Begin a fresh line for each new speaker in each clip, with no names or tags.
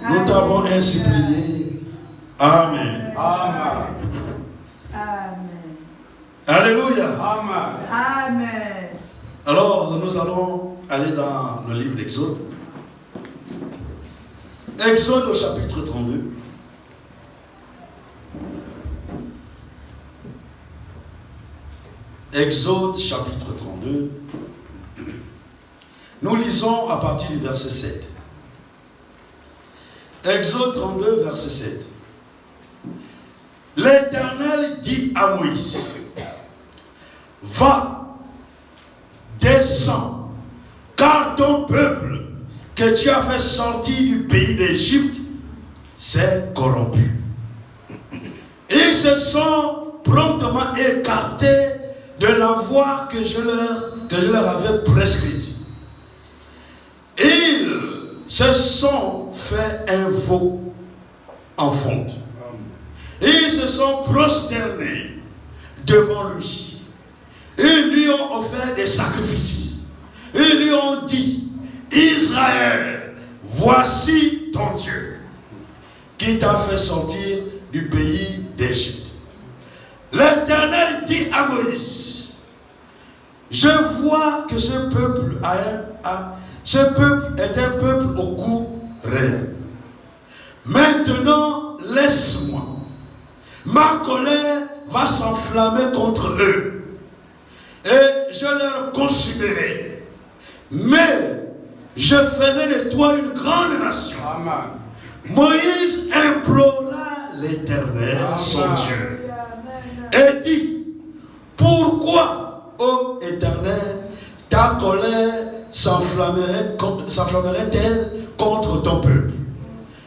Nous t'avons ainsi prié. Amen.
Amen.
Alléluia.
Amen.
Amen.
Alors, nous allons aller dans le livre d'Exode. Exode au chapitre 32. Exode chapitre 32. Nous lisons à partir du verset 7. Exode 32, verset 7. L'Éternel dit à Moïse, va, descends, car ton peuple que tu as fait sortir du pays d'Égypte s'est corrompu. Ils se sont promptement écartés de la voie que je leur avais prescrite. Ils se sont fait un veau en fonte. Ils se sont prosternés devant lui. Ils lui ont offert des sacrifices. Ils lui ont dit, Israël, voici ton Dieu, qui t'a fait sortir du pays d'Égypte. L'Éternel dit à Moïse, je vois que ce peuple est un peuple au cou raide. Maintenant, laisse-moi. Ma colère va s'enflammer contre eux. Et je leur consumerai. Mais je ferai de toi une grande nation.
Amen.
Moïse implora l'Éternel, son Dieu, et dit, pourquoi, ô Éternel, ta colère s'enflammerait-elle contre ton peuple,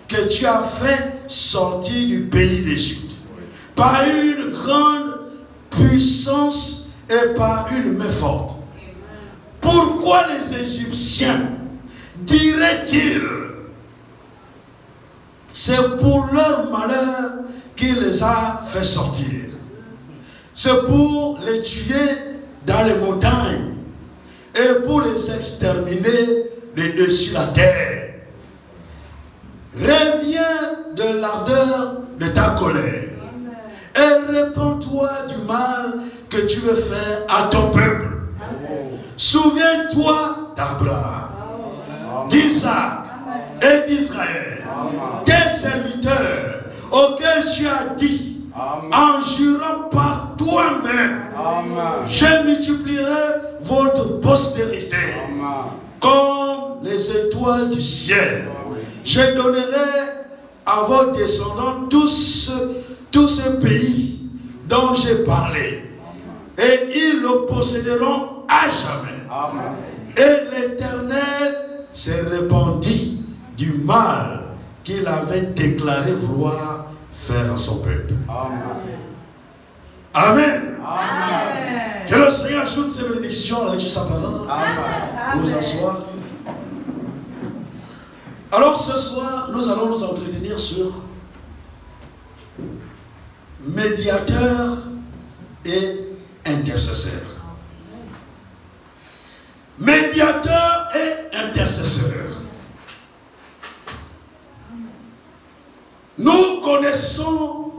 que tu as fait sortir du pays d'Égypte, par une grande puissance et par une main forte? Pourquoi les Égyptiens diraient-ils, c'est pour leur malheur qu'il les a fait sortir? C'est pour les tuer dans les montagnes et pour les exterminer de dessus la terre. Reviens de l'ardeur de ta colère et répands-toi du mal que tu veux faire à ton peuple. Souviens-toi d'Abraham, d'Isaac et d'Israël, tes serviteurs auxquels tu as dit, en jurant par toi-même, je multiplierai votre postérité comme les étoiles du ciel. Je donnerai à vos descendants tous ces pays dont j'ai parlé, et ils le posséderont à jamais. Et l'Éternel s'est répandu du mal qu'il avait déclaré vouloir faire à son peuple. Amen.
Amen.
Que le Seigneur ajoute ses bénédictions à la lecture de sa parole. Amen. Vous asseoir. Alors ce soir, nous allons nous entretenir sur médiateur et intercesseur. Médiateur et intercesseur. Nous connaissons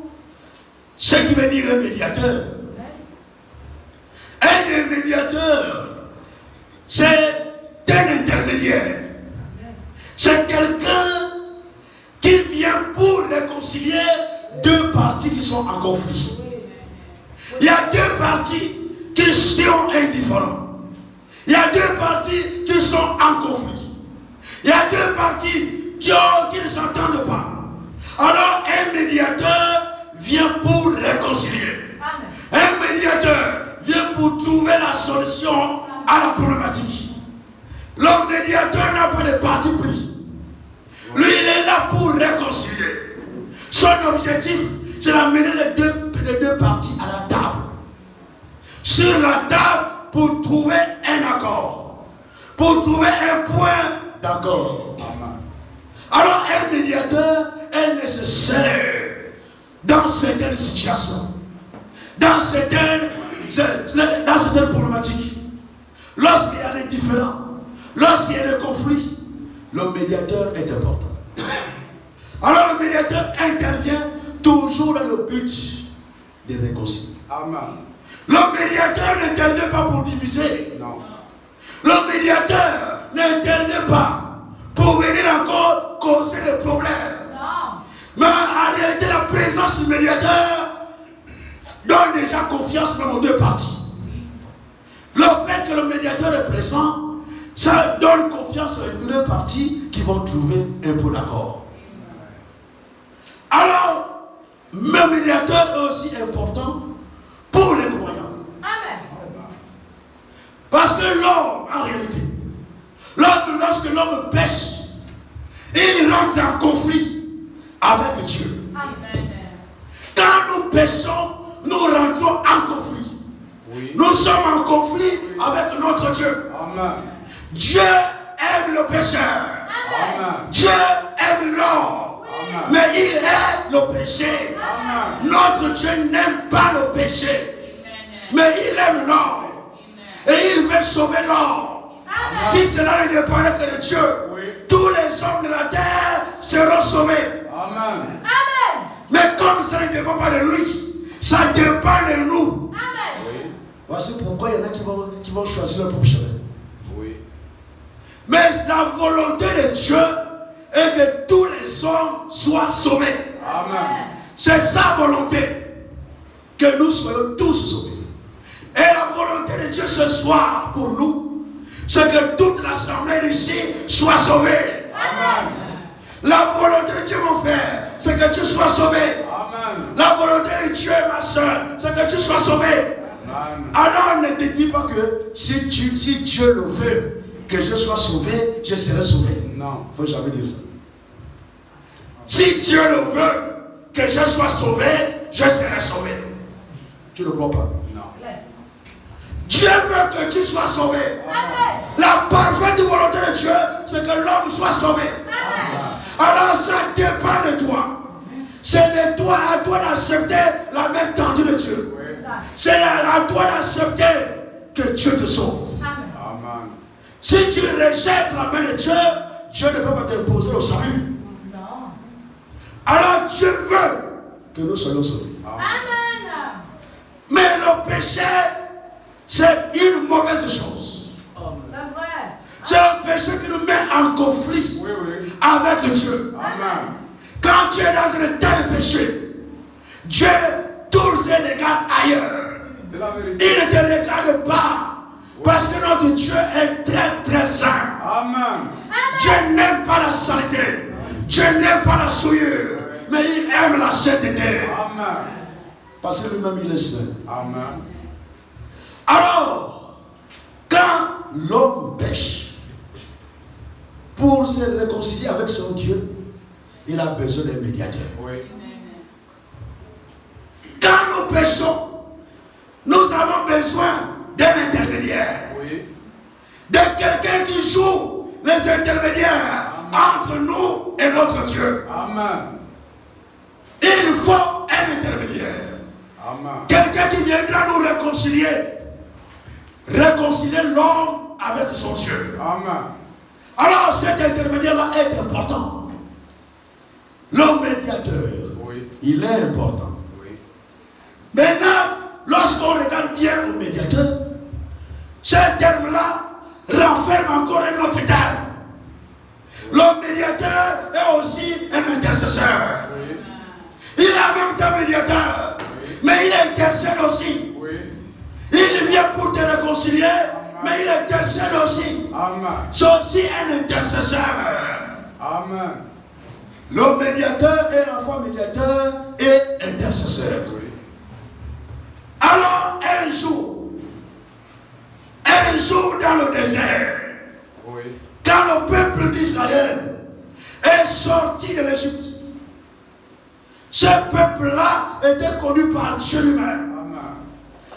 ce qui veut dire un médiateur. Un médiateur, c'est un intermédiaire. C'est quelqu'un qui vient pour réconcilier deux parties qui sont en conflit. Il y a deux parties qui sont indifférentes. Il y a deux parties qui sont en conflit. Il y a deux parties qui ne s'entendent pas. Alors un médiateur vient pour réconcilier. Un médiateur vient pour trouver la solution à la problématique. Le médiateur n'a pas de parti pris. Lui, il est là pour réconcilier. Son objectif, c'est d'amener les deux parties à la table. Sur la table pour trouver un accord. Pour trouver un point d'accord. Alors un médiateur est nécessaire dans certaines situations, dans certaines problématiques. Lorsqu'il y a des différends, lorsqu'il y a des conflits, le médiateur est important. médiateur intervient toujours dans le but de réconcilier.
Amen.
Le médiateur n'intervient pas pour diviser.
Non.
Le médiateur n'intervient pas pour venir encore causer des problèmes.
Non.
Mais en réalité, la présence du médiateur donne déjà confiance dans nos deux parties. Le fait que le médiateur est présent, ça donne confiance aux deux parties qui vont trouver un point d'accord. Alors, le médiateur est aussi important pour les croyants.
Amen.
Parce que l'homme, en réalité, lorsque l'homme pêche, il rentre en conflit avec Dieu.
Amen.
Quand nous péchons, nous rentrons en conflit.
Oui.
Nous sommes en conflit avec notre Dieu.
Amen.
Dieu aime le pécheur.
Amen.
Dieu aime l'homme.
Amen.
Mais il est le péché.
Amen.
Notre Dieu n'aime pas le péché. Mais il aime l'homme. Et il veut sauver l'homme. Si cela ne dépendait que de Dieu,
Oui.
tous les hommes de la terre seront sauvés.
Amen.
Amen.
Mais comme ça ne dépend pas de lui, ça dépend de nous.
Amen.
Oui.
Voici pourquoi il y en a qui vont choisir leur propre chemin.
Oui.
Mais la volonté de Dieu est que tous les hommes soient sauvés.
Amen.
C'est sa volonté que nous soyons tous sauvés. Et la volonté de Dieu ce soir pour nous, c'est que toute l'assemblée d'ici soit sauvée.
Amen.
La volonté de Dieu, mon frère, c'est que tu sois sauvé.
Amen.
La volonté de Dieu, ma soeur, c'est que tu sois sauvé.
Amen.
Alors ne te dis pas que si Dieu le veut, que je sois sauvé, je serai sauvé.
Non.
Il ne faut jamais dire ça. Si Dieu le veut, que je sois sauvé, je serai sauvé. Tu ne crois pas?
Non.
Dieu veut que tu sois sauvé.
Amen.
La parfaite volonté de Dieu, c'est que l'homme soit sauvé.
Amen.
Alors ça dépend de toi. C'est de toi à toi d'accepter la même tendue de Dieu.
Oui.
C'est à toi d'accepter que Dieu te sauve.
Amen.
Amen.
Si tu rejettes la main de Dieu, Dieu ne peut pas t'imposer le salut.
Non.
Alors Dieu veut que nous soyons sauvés.
Amen.
Mais le péché, c'est une mauvaise chose.
C'est vrai.
C'est un péché qui nous met en conflit
Oui, oui.
avec Dieu.
Amen.
Quand tu es dans un état de péché, Dieu tous ses regards ailleurs.
C'est la vérité.
Il ne te regarde pas. Parce que notre Dieu est très très saint.
Amen.
Dieu n'aime pas la saleté. Dieu n'aime pas la souillure. Mais il aime la sainteté.
Amen.
Parce que lui-même il est saint.
Amen.
Alors, quand l'homme pêche, pour se réconcilier avec son Dieu, il a besoin d'un médiateur.
Oui.
Quand nous péchons, nous avons besoin d'un intermédiaire.
Oui.
De quelqu'un qui joue les intermédiaires entre nous et notre Dieu.
Amen.
Il faut un intermédiaire.
Amen.
Quelqu'un qui viendra nous réconcilier. Réconcilier l'homme avec son Dieu.
Amen.
Alors cet intermédiaire-là est important. Le médiateur,
Oui.
il est important.
Oui.
Maintenant, lorsqu'on regarde bien au médiateur, ce terme-là renferme encore un autre terme. Le médiateur est aussi un intercesseur.
Oui.
Il est en même temps médiateur, mais il intercède aussi.
Oui.
Il vient pour te réconcilier, mais il intercède aussi.
Amen.
C'est aussi un intercesseur.
Amen.
Le médiateur est à la fois médiateur et intercesseur.
Oui.
Alors un jour dans le désert,
Oui.
quand le peuple d'Israël est sorti de l'Égypte, ce peuple-là était connu par Dieu lui-même.
Amen.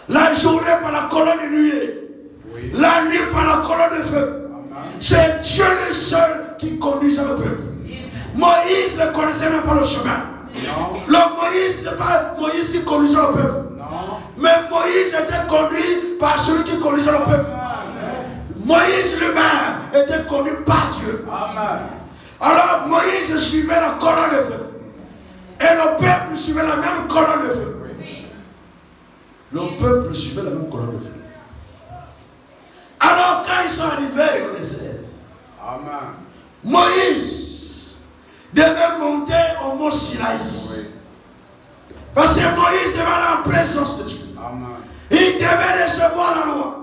La journée par la colonne de nuée,
Oui.
la nuit par la colonne de feu.
Amen.
C'est Dieu le seul qui conduisait le peuple. Moïse ne connaissait même pas le chemin.
Non.
Le Moïse, ce n'est pas Moïse qui conduisait le peuple.
Non.
Mais Moïse était conduit par celui qui conduisait le peuple.
Amen.
Moïse lui-même était conduit par Dieu.
Amen.
Alors Moïse suivait la colonne de feu. Et le peuple suivait la même colonne de feu.
Oui.
Le peuple suivait la même colonne de feu. Alors quand ils sont arrivés au désert,
Amen.
Moïse devait monter au mont Sinaï.
Oui.
Parce que Moïse devait aller en présence de Dieu.
Amen.
Il devait recevoir la loi.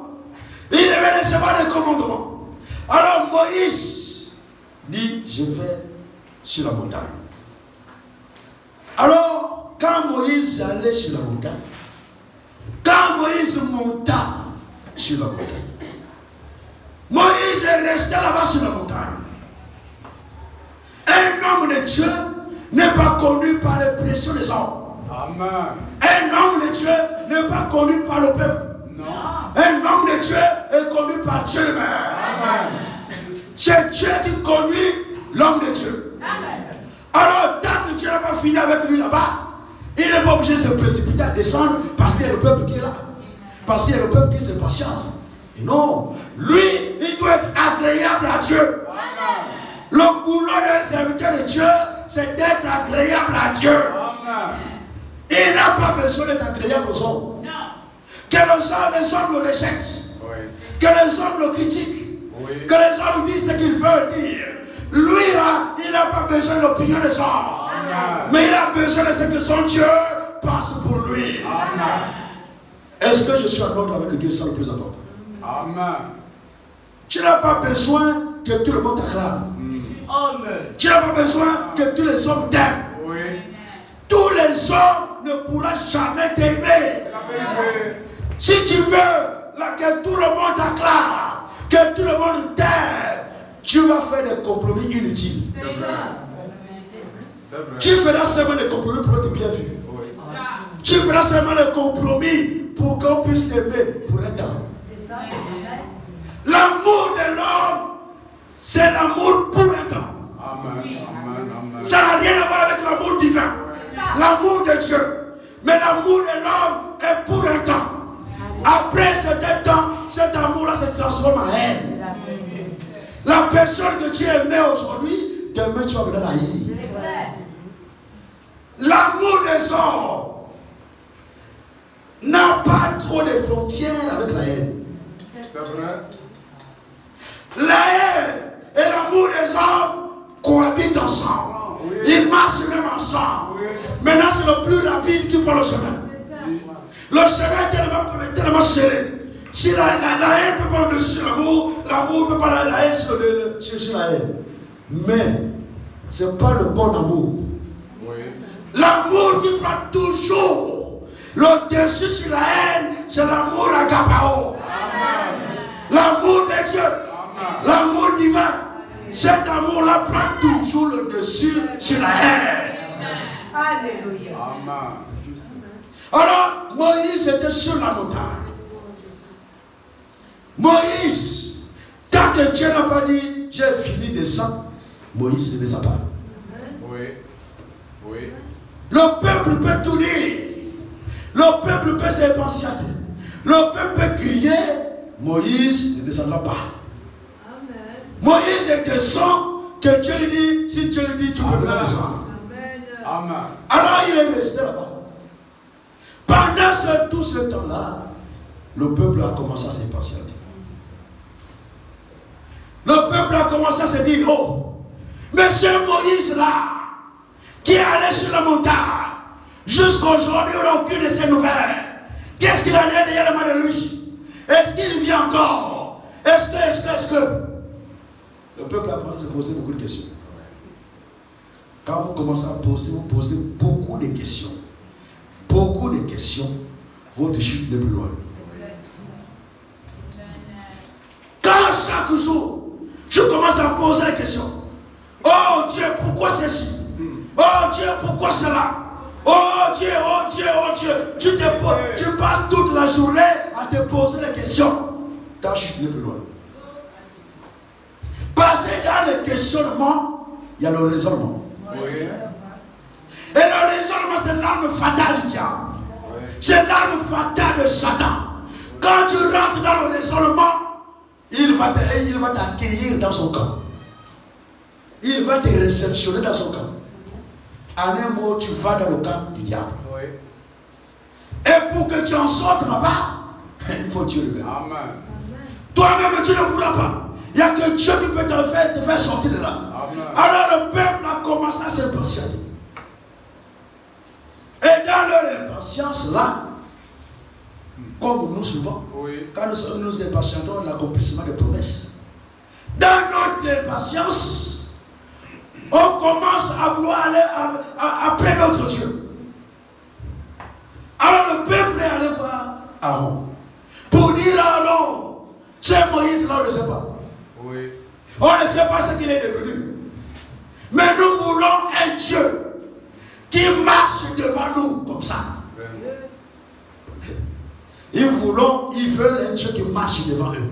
Il devait recevoir les commandements. Alors Moïse dit, je vais sur la montagne. Alors, quand Moïse allait sur la montagne, quand Moïse monta sur la montagne, Moïse est resté là-bas sur la montagne. Un homme de Dieu n'est pas conduit par les pressions des hommes.
Amen.
Un homme de Dieu n'est pas conduit par le peuple.
Non.
Un homme de Dieu est conduit par Dieu le Père.
Amen.
C'est Dieu qui conduit l'homme de Dieu.
Amen.
Alors, tant que Dieu n'a pas fini avec lui là-bas, il n'est pas obligé de se précipiter à descendre parce qu'il y a le peuple qui est là. Parce qu'il y a le peuple qui se patiente. Non. Lui, il doit être agréable à Dieu.
Amen.
Le boulot d'un serviteur de Dieu, c'est d'être agréable à Dieu.
Amen.
Il n'a pas besoin d'être agréable aux hommes.
Non.
Que les hommes le rejettent.
Oui.
Que les hommes le critiquent.
Oui.
Que les hommes disent ce qu'ils veulent dire. Lui là, il n'a pas besoin de l'opinion des hommes.
Amen.
Mais il a besoin de ce que son Dieu pense pour lui.
Amen.
Est-ce que je suis en ordre avec Dieu? C'est le plus important.
Amen.
Tu n'as pas besoin que tout le monde t'acclame.
Amen.
Tu n'as pas besoin que tous les hommes t'aiment.
Oui.
Tous les hommes ne pourront jamais t'aimer.
La vérité.
Si tu veux là, que tout le monde t'acclame, que tout le monde t'aime, tu vas faire des compromis inutiles.
C'est vrai. C'est vrai.
Tu feras seulement des compromis pour être bien vu.
Oui.
Tu feras seulement des compromis pour qu'on puisse t'aimer pour un temps.
C'est ça.
L'amour de l'homme, c'est l'amour pour un temps.
Amen. Amen. Amen.
Ça n'a rien à voir avec l'amour divin. L'amour de Dieu. Mais l'amour de l'homme est pour un temps. Après certain temps, cet amour-là se transforme en haine. La personne que tu aimais aujourd'hui, demain tu vas venir la haïr.
C'est vrai.
L'amour des hommes n'a pas trop de frontières avec la haine.
C'est vrai.
La haine et l'amour des hommes cohabitent ensemble.
Oui.
Ils marchent même ensemble.
Oui.
Maintenant, c'est le plus rapide qui prend le chemin. Le chemin est tellement serré. Si la haine peut pas le dessus sur l'amour, l'amour peut pas la haine sur la haine. Mais ce n'est pas le bon amour.
Oui.
L'amour qui prend toujours le dessus sur la haine, c'est l'amour agapao. L'amour de Dieu, l'amour divin. Cet amour-là prend toujours le dessus sur la haine.
Alléluia.
Amen.
Alors, Moïse était sur la montagne. Moïse, tant que Dieu n'a pas dit, j'ai fini de descendre, Moïse ne descend pas.
Oui. Oui.
Le peuple peut tout dire. Le peuple peut s'impatienter. Le peuple peut crier. Moïse ne descendra pas.
Amen.
Moïse ne descend que Dieu lui dit, si Dieu lui dit, tu peux venir descendre.
Amen.
Alors il est resté là-bas. Pendant tout ce temps-là, le peuple a commencé à s'impatienter. Le peuple a commencé à se dire, oh, monsieur Moïse là, qui est allé sur la montagne, jusqu'aujourd'hui, on n'a aucune de ses nouvelles. Qu'est-ce qu'il a derrière la main de lui? Est-ce qu'il vient encore? Est-ce que le peuple a commencé à se poser beaucoup de questions. Quand vous commencez à poser, vous posez beaucoup de questions. Beaucoup de questions, votre chute n'est plus loin. Quand chaque jour, je commence à poser des questions. Oh Dieu, pourquoi ceci? Oh Dieu, pourquoi cela? Oh Dieu, oh Dieu, oh Dieu. Tu passes toute la journée à te poser des questions. Ta chute n'est plus loin. Parce que dans le questionnement, il y a le raisonnement.
Oui.
Et le raisonnement, c'est l'arme fatale du diable.
Oui.
C'est l'arme fatale de Satan. Quand tu rentres dans le raisonnement, il va t'accueillir dans son camp. Il va te réceptionner dans son camp. En un mot, tu vas dans le camp du diable.
Oui.
Et pour que tu en sortes là-bas, il faut Dieu lui-même.
Amen.
Toi-même, tu ne pourras pas. Il n'y a que Dieu qui peut te faire sortir de là.
Amen.
Alors le peuple a commencé à s'impatienter. Et dans leur impatience là, comme nous souvent,
Oui.
quand nous nous impatientons de l'accomplissement des promesses, dans notre impatience, on commence à vouloir aller après notre Dieu. Alors le peuple est allé voir Aaron pour dire à Aaron, c'est Moïse là, on ne sait pas.
Oui.
On ne sait pas ce qu'il est devenu. Mais nous voulons un Dieu qui marche devant nous comme ça. Ils veulent un Dieu qui marche devant eux.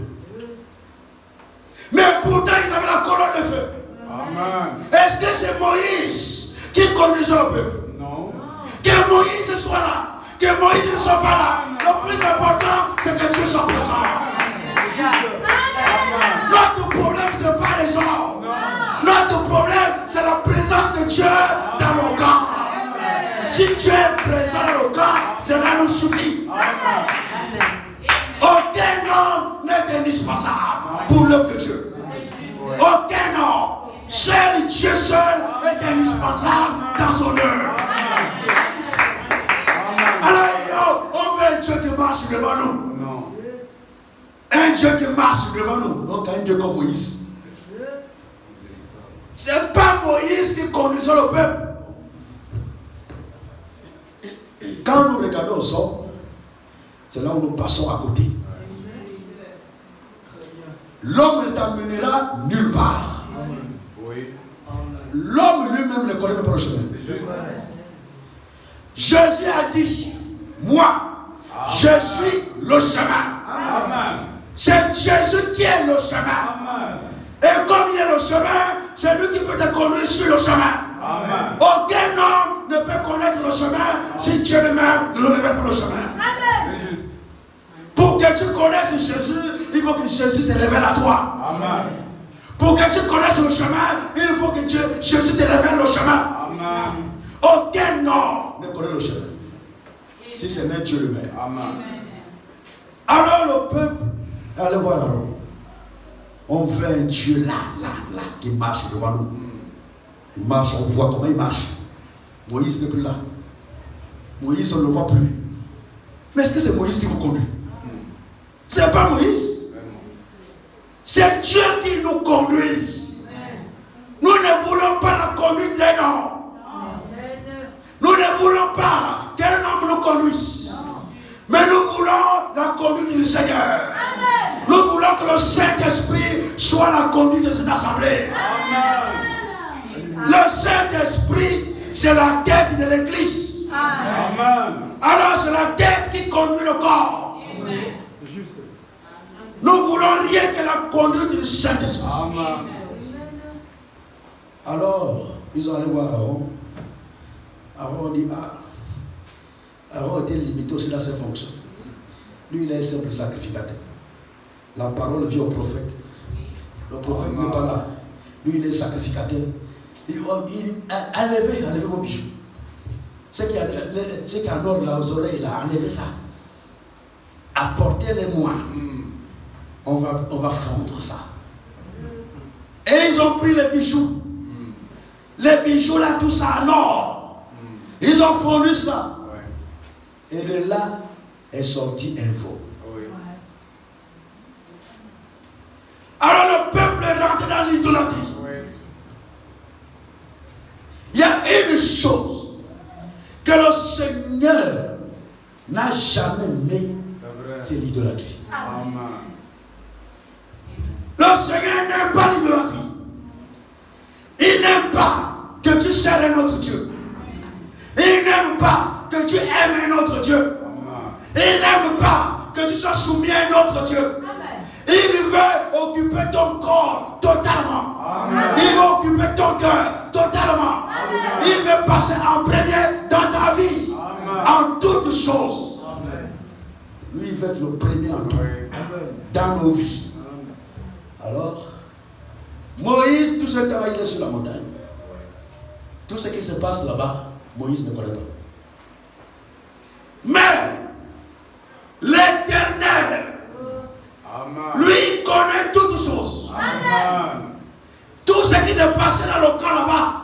Mais pourtant, ils avaient la colonne de feu.
Amen.
Est-ce que c'est Moïse qui conduisait le peuple?
Non.
Que Moïse soit là, que Moïse ne soit pas là. Le plus important, c'est que Dieu soit présent. Notre problème, ce n'est pas les gens. Notre problème, c'est la présence de Dieu dans nos camps. Si Dieu est présent dans nos camps, cela nous suffit. Aucun homme n'est indispensable pour l'œuvre de Dieu. Aucun homme. Seul Dieu seul est indispensable dans son œuvre. Alors, on veut un Dieu qui marche devant nous.
Non.
Un Dieu qui marche devant nous. Donc un Dieu comme Moïse. Ce n'est pas Moïse qui conduisait le peuple. Quand nous regardons aux hommes, c'est là où nous passons à côté. L'homme ne t'amènera nulle part.
Oui.
L'homme lui-même ne connaît pas le chemin.
C'est juste.
Jésus a dit, moi, je suis le chemin.
Amen.
C'est Jésus qui est le chemin.
Amen.
Et comme il est le chemin, c'est lui qui peut te conduire sur le chemin.
Amen.
Aucun homme ne peut connaître le chemin si Dieu lui-même ne le révèle pas le chemin.
C'est juste.
Pour que tu connaisses Jésus, il faut que Jésus se révèle à toi.
Amen.
Pour que tu connaisses le chemin, il faut que Jésus te révèle le chemin.
Amen.
Aucun homme ne connaît le chemin si ce n'est Dieu lui-même.
Amen.
Alors le peuple, allez voir Aaron. On veut un Dieu là, qui marche devant nous. Il marche, on voit comment il marche. Moïse n'est plus là. Moïse, on ne le voit plus. Mais est-ce que c'est Moïse qui vous conduit? C'est pas Moïse. C'est Dieu qui nous conduit. Nous ne voulons pas la conduite d'un homme. Nous ne voulons pas qu'un homme nous conduise. Mais nous voulons la conduite du Seigneur. Nous voulons que le Saint-Esprit soit la conduite de cette assemblée. Le Saint-Esprit, c'est la tête de l'Église.
Amen.
Alors c'est la tête qui conduit le corps.
C'est juste.
Nous voulons rien que la conduite du Saint-Esprit.
Amen.
Alors, ils ont allé voir Aaron. Aaron dit, Aaron était limité aussi dans ses fonctions. Lui, il est un simple sacrificateur. La parole vient au prophète. Le prophète n'est pas là. Lui, il est sacrificateur. Enlevez vos bijoux. Ce qui est en or là aux oreilles, là, enlevez ça. Apportez-les-moi. On va fondre ça. Et ils ont pris les bijoux. Les bijoux là, tout ça en or. Ils ont fondu ça. Et de là est sorti un veau. Alors le peuple est rentré dans l'idolâtrie. Il y a une chose que le Seigneur n'a jamais mis, c'est l'idolâtrie. Le Seigneur n'aime pas l'idolâtrie. Il n'aime pas que tu sers un autre Dieu. Il n'aime pas que tu aimes un autre Dieu. Il n'aime pas que tu sois soumis à un autre Dieu. Il veut occuper ton corps totalement. Il veut occuper ton cœur totalement. Il veut passer en premier dans ta vie. En toutes choses. Lui, il veut être le premier en tout. Dans nos vies. Alors, Moïse, tout ce temps, il est sur la montagne. Tout ce qui se passe là-bas, Moïse ne connaît pas. Mais l'Éternel, lui, connaît toutes choses.
Amen.
Tout ce qui s'est passé dans le camp là-bas,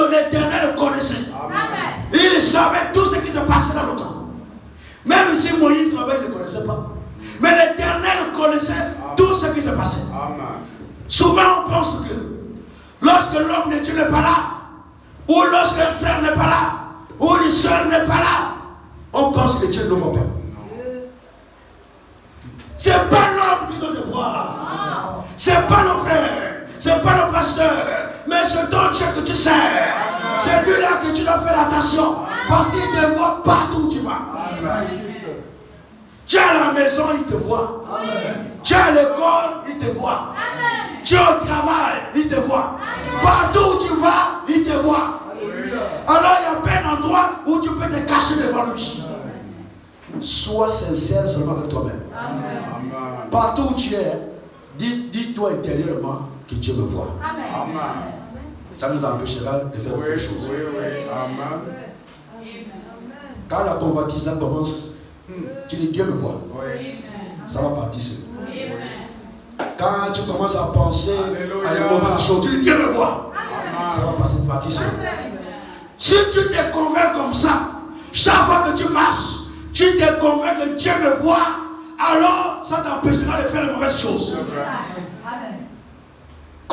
l'Éternel connaissait.
Amen.
Il savait tout ce qui s'est passé dans le camp. Même si Moïse là-bas, il ne connaissait pas. Mais l'Éternel connaissait tout ce qui s'est passé.
Amen.
Souvent, on pense que lorsque l'homme de Dieu n'est pas là, ou lorsque un frère n'est pas là, ou une soeur n'est pas là, on pense que Dieu ne voit pas. C'est pas l'homme qui doit te voir. C'est pas le frère. C'est pas le pasteur. Mais c'est ton Dieu que tu sais. C'est lui-là que tu dois faire attention. Parce qu'il te voit partout où tu vas.
Amen.
Tu es à la maison, il te voit. Tu es à l'école, il te voit. Tu es au travail, il te voit. Partout où tu vas, il te voit. Alors il y a peine en toi où tu peux te cacher devant lui. Sois sincère seulement avec toi-même. Partout où tu es, dis-toi intérieurement que Dieu me voit.
Amen.
Ça nous empêchera de faire beaucoup de choses.
Oui. Amen.
Quand la convoitise là commence, tu dis Dieu me voit.
Oui.
Ça va partir seul. Quand tu commences à penser à des mauvaises choses, tu dis Dieu me voit. Ça va passer partir seul. Si tu te convaincs comme ça, chaque fois que tu marches, tu te convaincs que Dieu me voit, alors ça t'empêchera de faire les mauvaises choses.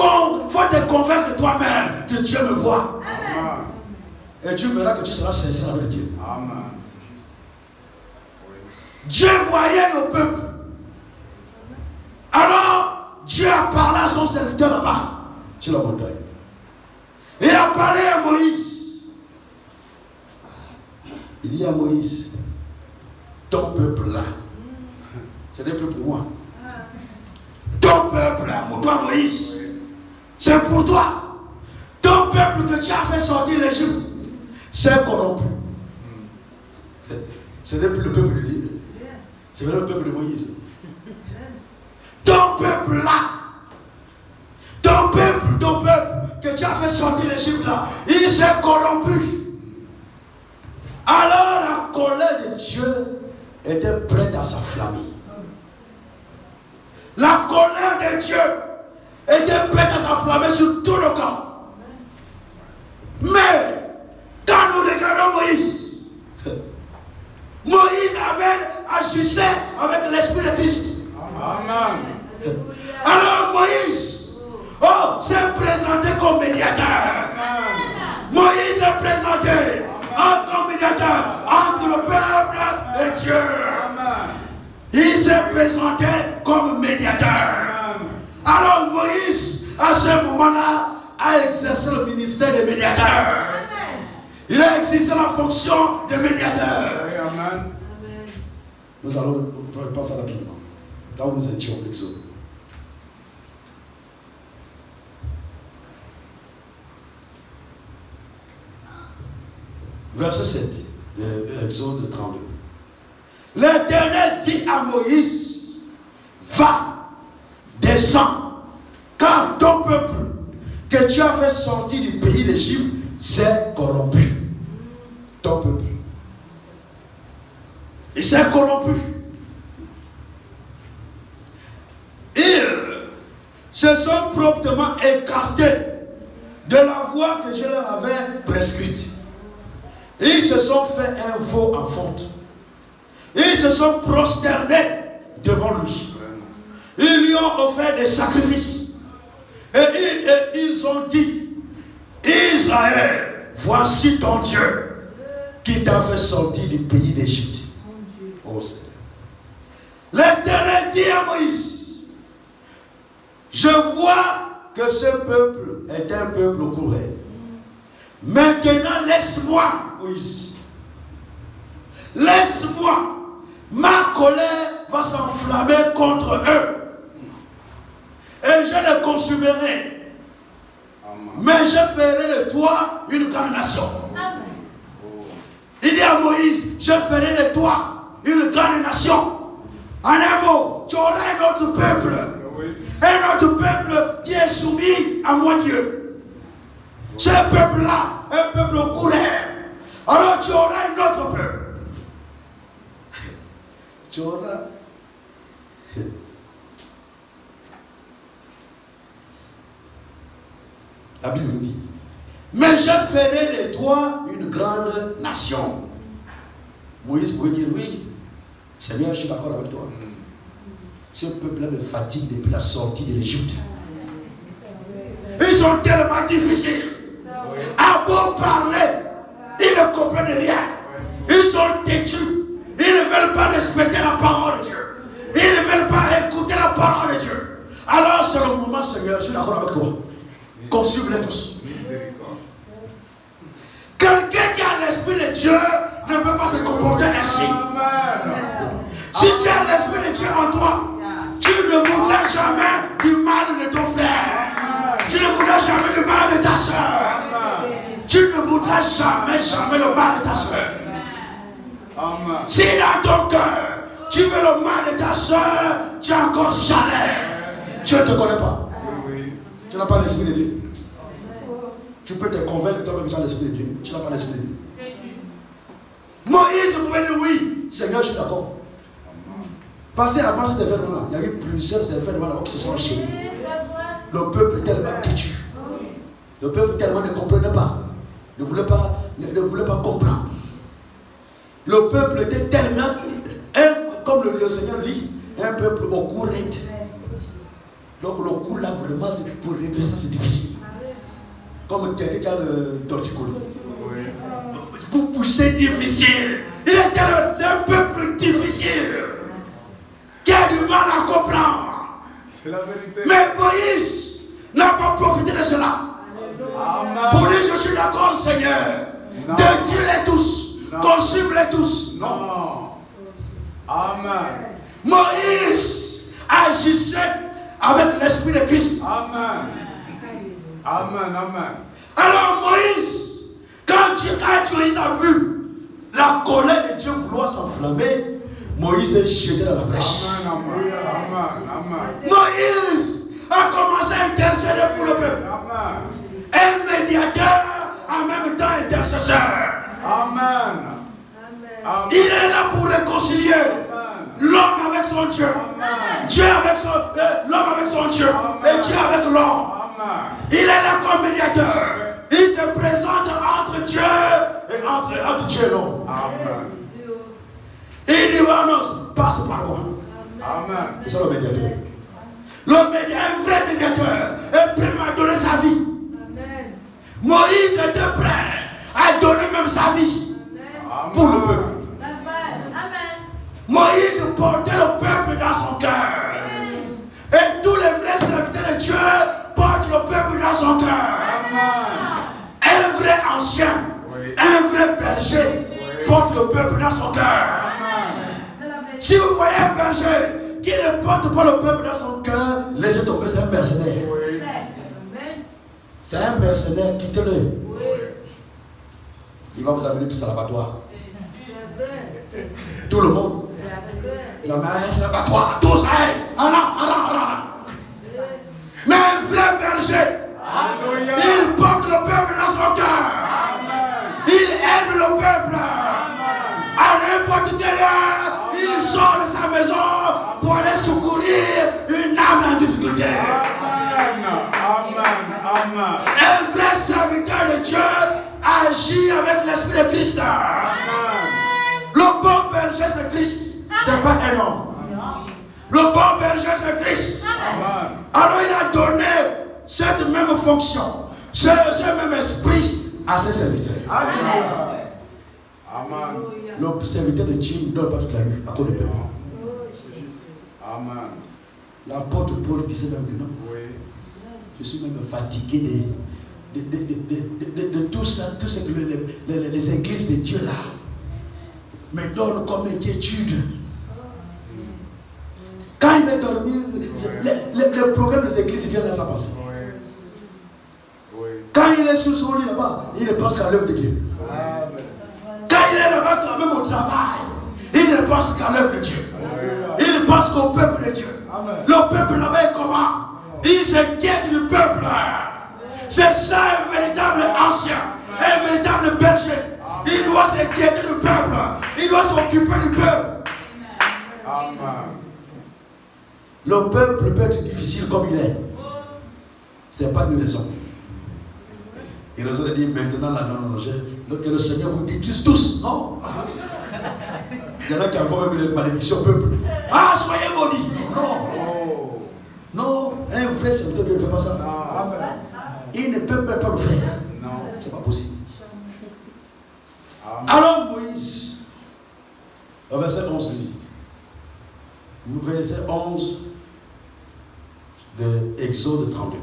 Il faut te convaincre toi-même que Dieu me voit. Et tu verras que tu seras sincère avec Dieu.
Amen.
Dieu voyait le peuple. Alors, Dieu a parlé à son serviteur là-bas, sur la montagne. Il a parlé à Moïse. Il dit à Moïse, ton peuple là, ce n'est plus pour moi. Ton peuple là, toi Moïse, c'est pour toi. Ton peuple que tu as fait sortir l'Égypte, c'est corrompu. Ce n'est plus le peuple de Dieu. C'est le peuple de Moïse. Ton peuple là, ton peuple que tu as fait sortir l'Égypte là, il s'est corrompu. Alors la colère de Dieu était prête à s'enflammer. La colère de Dieu était prête à s'enflammer sur tout le camp. Mais quand nous regardons Moïse, Moïse agissait avec l'esprit de Christ.
Amen.
Alors Moïse s'est présenté comme médiateur. Moïse s'est présenté comme médiateur entre le peuple et Dieu. Il s'est présenté comme médiateur. Alors Moïse, à ce moment-là, a exercé le ministère de médiateur. Il a exercé la fonction de médiateur.
Amen.
Nous allons passer rapidement. Là où nous étions, Exode. Verset 7, Exode 32. L'Éternel dit à Moïse, va, descends, car ton peuple que tu as fait sortir du pays d'Égypte s'est corrompu. Ton peuple. Il s'est corrompu. Ils se sont promptement écartés de la voie que je leur avais prescrite. Ils se sont fait un veau en fonte. Ils se sont prosternés devant lui. Ils lui ont offert des sacrifices. Et ils ont dit, Israël, voici ton Dieu qui t'a fait sortir du pays d'Égypte. Oh Seigneur. L'Éternel dit à Moïse, je vois que ce peuple est un peuple cruel. Maintenant, laisse-moi, Moïse. Laisse-moi. Ma colère va s'enflammer contre eux. Et je les consumerai. Mais je ferai de toi une grande nation. Il dit à Moïse, je ferai de toi une grande nation. En un mot, tu auras un autre peuple. Un autre peuple qui est soumis à moi Dieu. Ce peuple-là, un peuple courant. Alors tu auras un autre peuple. Tu auras. La Bible nous dit, mais je ferai de toi une grande nation. Moïse pouvait dire oui, Seigneur, je suis d'accord avec toi. Ce peuple-là me fatigue depuis la sortie de l'Égypte. Ils sont tellement difficiles. À beau parler, ils ne comprennent rien. Ils sont têtus. Ils ne veulent pas respecter la parole de Dieu. Ils ne veulent pas écouter la parole de Dieu. Alors c'est le moment, Seigneur, je suis d'accord avec toi. Consume-les tous. Quelqu'un qui a l'esprit de Dieu ne peut pas se comporter ainsi. Si tu as l'esprit de Dieu en toi, tu ne voudras jamais du mal de ton frère. Tu ne voudras jamais du mal de ta soeur. Tu ne voudras jamais le mal de ta soeur. Si dans ton cœur, tu veux le mal de ta soeur, tu es encore jamais. Dieu ne te connaît pas. Tu n'as pas l'esprit de Dieu. Tu peux te convaincre toi-même que tu as l'esprit de Dieu. Tu n'as pas l'esprit de Dieu. Moïse pouvait dire oui, Seigneur, je suis d'accord. Parce qu'avant cet événement-là, il y a eu plusieurs événements qui se sont enchaînés. Le peuple tellement têtu. Le peuple tellement ne comprenait pas. Ne voulait pas comprendre. Le peuple était tellement, comme le Seigneur dit, un peuple au cou raide. Donc le cou là, vraiment, pour régler ça, c'est difficile. Comme quelqu'un qui a le torticolis. Pour pousser, c'est difficile. C'est un peuple difficile. Qui a du mal à comprendre.
C'est la vérité.
Mais Moïse n'a pas profité de cela.
Amen.
Pour dire, je suis d'accord, Seigneur. Détruis-les tous. Consume-les tous.
Non. Amen.
Moïse agissait avec l'esprit de Christ.
Amen. Amen. Amen.
Alors Moïse, quand Moïse a vu la colère de Dieu vouloir s'enflammer, Moïse est jeté dans la brèche.
Amen. Amen. Amen.
Moïse a commencé à intercéder pour le peuple.
Amen.
Un médiateur, en même temps intercesseur.
Amen.
Il est là pour réconcilier l'homme avec son Dieu. Dieu avec l'homme avec son Dieu. Et Dieu avec l'homme. Il est là comme médiateur. Il se présente entre Dieu et entre Dieu et l'homme.
Amen.
Il dit, oh non, passe par moi.
Amen.
C'est ça le médiateur. Le médiateur, un vrai médiateur, est prêt à donner sa vie. Moïse était prêt à donner même sa vie pour le peuple. Moïse portait le peuple dans son cœur. Et tous les vrais serviteurs de Dieu portent le peuple dans son cœur. Un vrai ancien, un vrai berger porte le peuple dans son cœur. Si vous voyez un berger qui ne porte pas le peuple dans son cœur, laissez tomber, c'est un mercenaire. C'est un mercenaire, quittez-le. Il va vous amener tous à l'abattoir. Tout le monde. Il va mettre à l'abattoir. Tous, Mais un vrai berger, il porte le peuple dans son cœur. Il aime le peuple. À n'importe quelle heure, il sort de sa maison pour aller secourir une âme en difficulté. Un vrai serviteur de Dieu agit avec l'esprit de Christ. Le bon berger c'est Christ, c'est pas un homme. Le bon berger c'est Christ. Alors il a donné cette même fonction, ce même esprit à ses serviteurs.
Amen.
Le serviteur de Dieu ne dort pas toute la nuit à cause du peuple.
Amen.
L'apôtre Paul disait même que non. Je suis même fatigué de tout ça, tout ce que les églises de Dieu là me donnent comme inquiétude. Quand il va dormir, le problème des églises vient là, ça passe. Quand il est sur son lit là-bas, il ne pense qu'à l'œuvre de Dieu. Quand il est là-bas, quand même au travail, il ne pense qu'à l'œuvre de Dieu. Il pense qu'au peuple de Dieu. Le peuple là-bas est comment? Il s'inquiète du peuple. C'est ça un véritable ancien, un véritable berger. Il doit s'inquiéter du peuple. Il doit s'occuper du peuple.
Amen.
Le peuple peut être difficile comme il est. Ce n'est pas une raison. Il raison de dire maintenant la que le Seigneur vous détruise tous. Non. Il y en a qui envoient même les malédictions au peuple. Ah, soyez maudits. Non.
Oh.
Non, un vrai serviteur ne fait pas ça.
Non. Amen.
Il ne peut même pas le faire.
Non.
C'est pas possible.
Amen.
Alors Moïse, au verset 11 dit, verset 11 de Exode 32.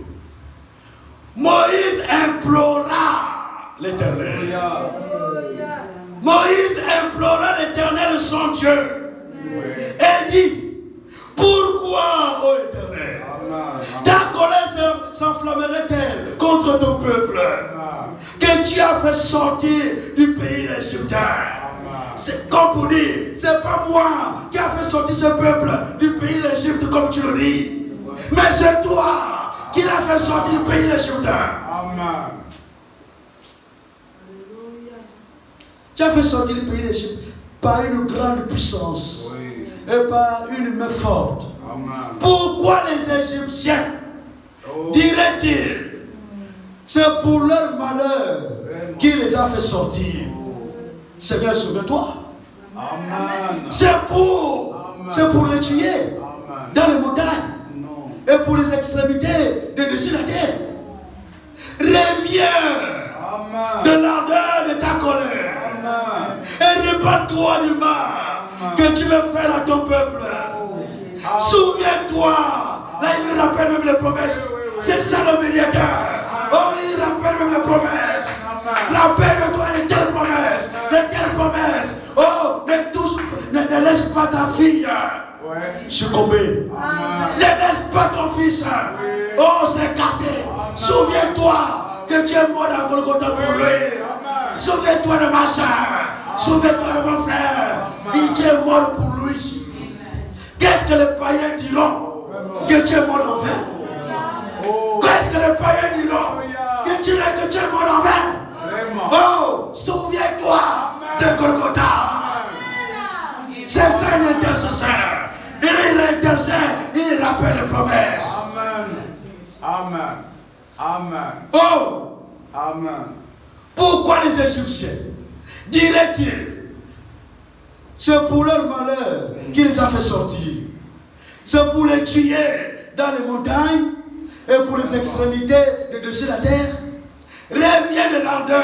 Moïse implora l'Éternel.
Alléluia.
Moïse implora l'Éternel son Dieu
Oui.
et dit, pourquoi, ô Éternel,
Amen.
ta colère s'enflammerait-elle contre ton peuple
Amen.
que tu as fait sortir du pays d'Égypte? C'est comme pour dire, c'est pas moi qui a fait sortir ce peuple du pays d'Égypte comme tu le dis, mais c'est toi qui l'as fait sortir du pays d'Égypte.
Amen.
Tu as fait sortir du pays d'Égypte par une grande puissance
Oui.
et par une main forte.
Amen.
Pourquoi les Égyptiens
Oh.
diraient-ils, c'est pour leur malheur qu'il les a fait sortir? Seigneur, souviens-toi.
Amen.
C'est pour les tuer
Amen.
dans les montagnes
Non.
et pour les extrémités de dessus la terre. Reviens
Amen.
de l'ardeur de ta colère
Amen.
et répands-toi du mal que tu veux faire à ton peuple.
Oh.
Souviens-toi. Là, il rappelle même les promesses. C'est ça le médiateur. Oh, il rappelle même les promesses. Rappelle-toi de telles promesses. De telles promesses. Oh, ne laisse pas ta fille
Ouais.
succomber.
Amen.
Ne laisse pas ton fils s'écarter. Souviens-toi que tu es mort à Golgotha pour lui.
Amen.
Souviens-toi de ma soeur. Souviens-toi de mon frère. Il est mort pour lui. Qu'est-ce que les païens diront? Que tu es mort en vain.
Oh.
Qu'est-ce que les païens diront? Que tu es mort en vain.
Vraiment.
Oh, souviens-toi de Golgotha. C'est ça l'intercesseur. Il intercède, il rappelle les promesses.
Amen. Amen. Amen.
Oh,
Amen.
pourquoi les Égyptiens diraient-ils, c'est pour leur malheur qu'il les a fait sortir? C'est pour les tuer dans les montagnes et pour les extrémités de dessus la terre? Reviens de l'ardeur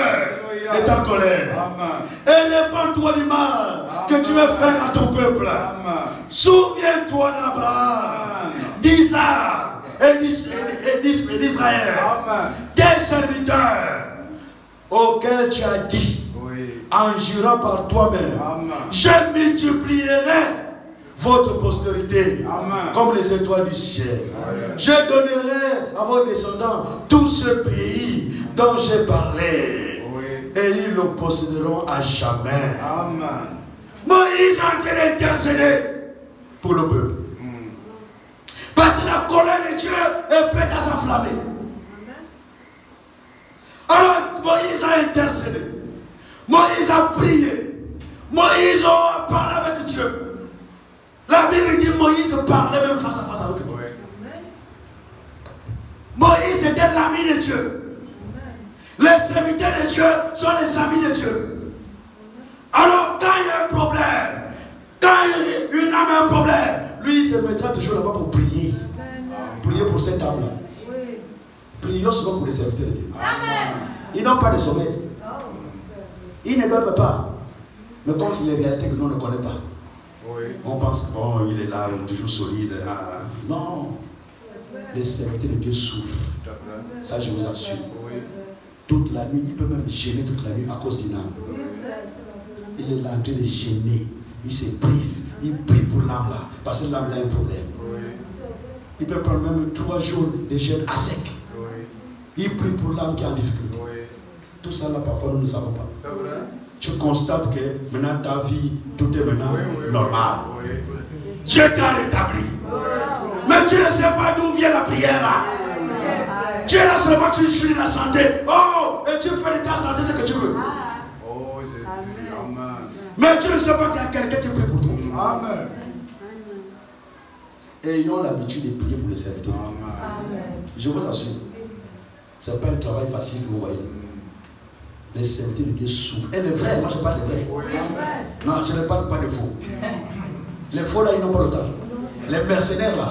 de ta colère
Amen.
et répands-toi du mal que tu veux faire à ton peuple.
Amen.
Souviens-toi d'Abraham, d'Isaac et d'Israël,
Amen.
tes serviteurs auxquels tu as dit,
Oui.
en jurant par toi-même,
Amen.
je multiplierai votre postérité
Amen.
comme les étoiles du ciel.
Amen.
Je donnerai à vos descendants tout ce pays dont j'ai parlé,
Oui.
et ils le posséderont à jamais.
Amen.
Moïse est en train d'intercéder pour le peuple. Parce que la colère de Dieu est prête à s'enflammer. Alors Moïse a intercédé. Moïse a prié. Moïse a parlé avec Dieu. La Bible dit Moïse parlait même face à face avec Dieu.
Oui.
Moïse était l'ami de Dieu. Les serviteurs de Dieu sont les amis de Dieu. Alors quand il y a un problème, quand une âme a un problème, lui il se mettra toujours là-bas pour prier. Prier pour cette âme-là. Prions souvent pour les serviteurs de Dieu.
Amen.
Ils n'ont pas de sommeil. Ils ne dorment pas. Mais comme c'est les réalités que nous ne connaissons pas.
Oui.
On pense que bon, il est là, toujours solide. Non. Les serviteurs de Dieu souffrent.
C'est vrai.
Ça, je vous assure.
Oui.
Toute la nuit, il peut même gêner toute la nuit à cause d'une âme. Il est là en train de gêner. Il se prive. Il prie pour l'âme là. Parce que l'âme là a un problème.
Oui.
Il peut prendre même 3 jours de jeûne à sec.
Oui.
Il prie pour l'âme qui est en difficulté.
Oui.
Tout ça là, parfois, nous ne savons pas.
C'est vrai.
Tu constates que maintenant ta vie, tout est maintenant
Oui.
normal.
Oui.
Dieu t'a rétabli. Mais tu ne sais pas d'où vient la prière là. Tu es là seulement, tu choisis la santé. Oh, et tu fais de ta santé ce que tu veux.
Oh Jésus. Amen.
Mais tu ne sais pas qu'il y a quelqu'un qui prie pour toi.
Amen.
Ayons l'habitude de prier pour les serviteurs.
Amen.
Je vous assure. Ce n'est pas un travail facile que vous voyez. Les serviteurs de Dieu souffrent. Et les vrais, moi je parle des vrais. Non, je ne parle pas de faux. Les faux là, ils n'ont pas le temps. Les mercenaires là,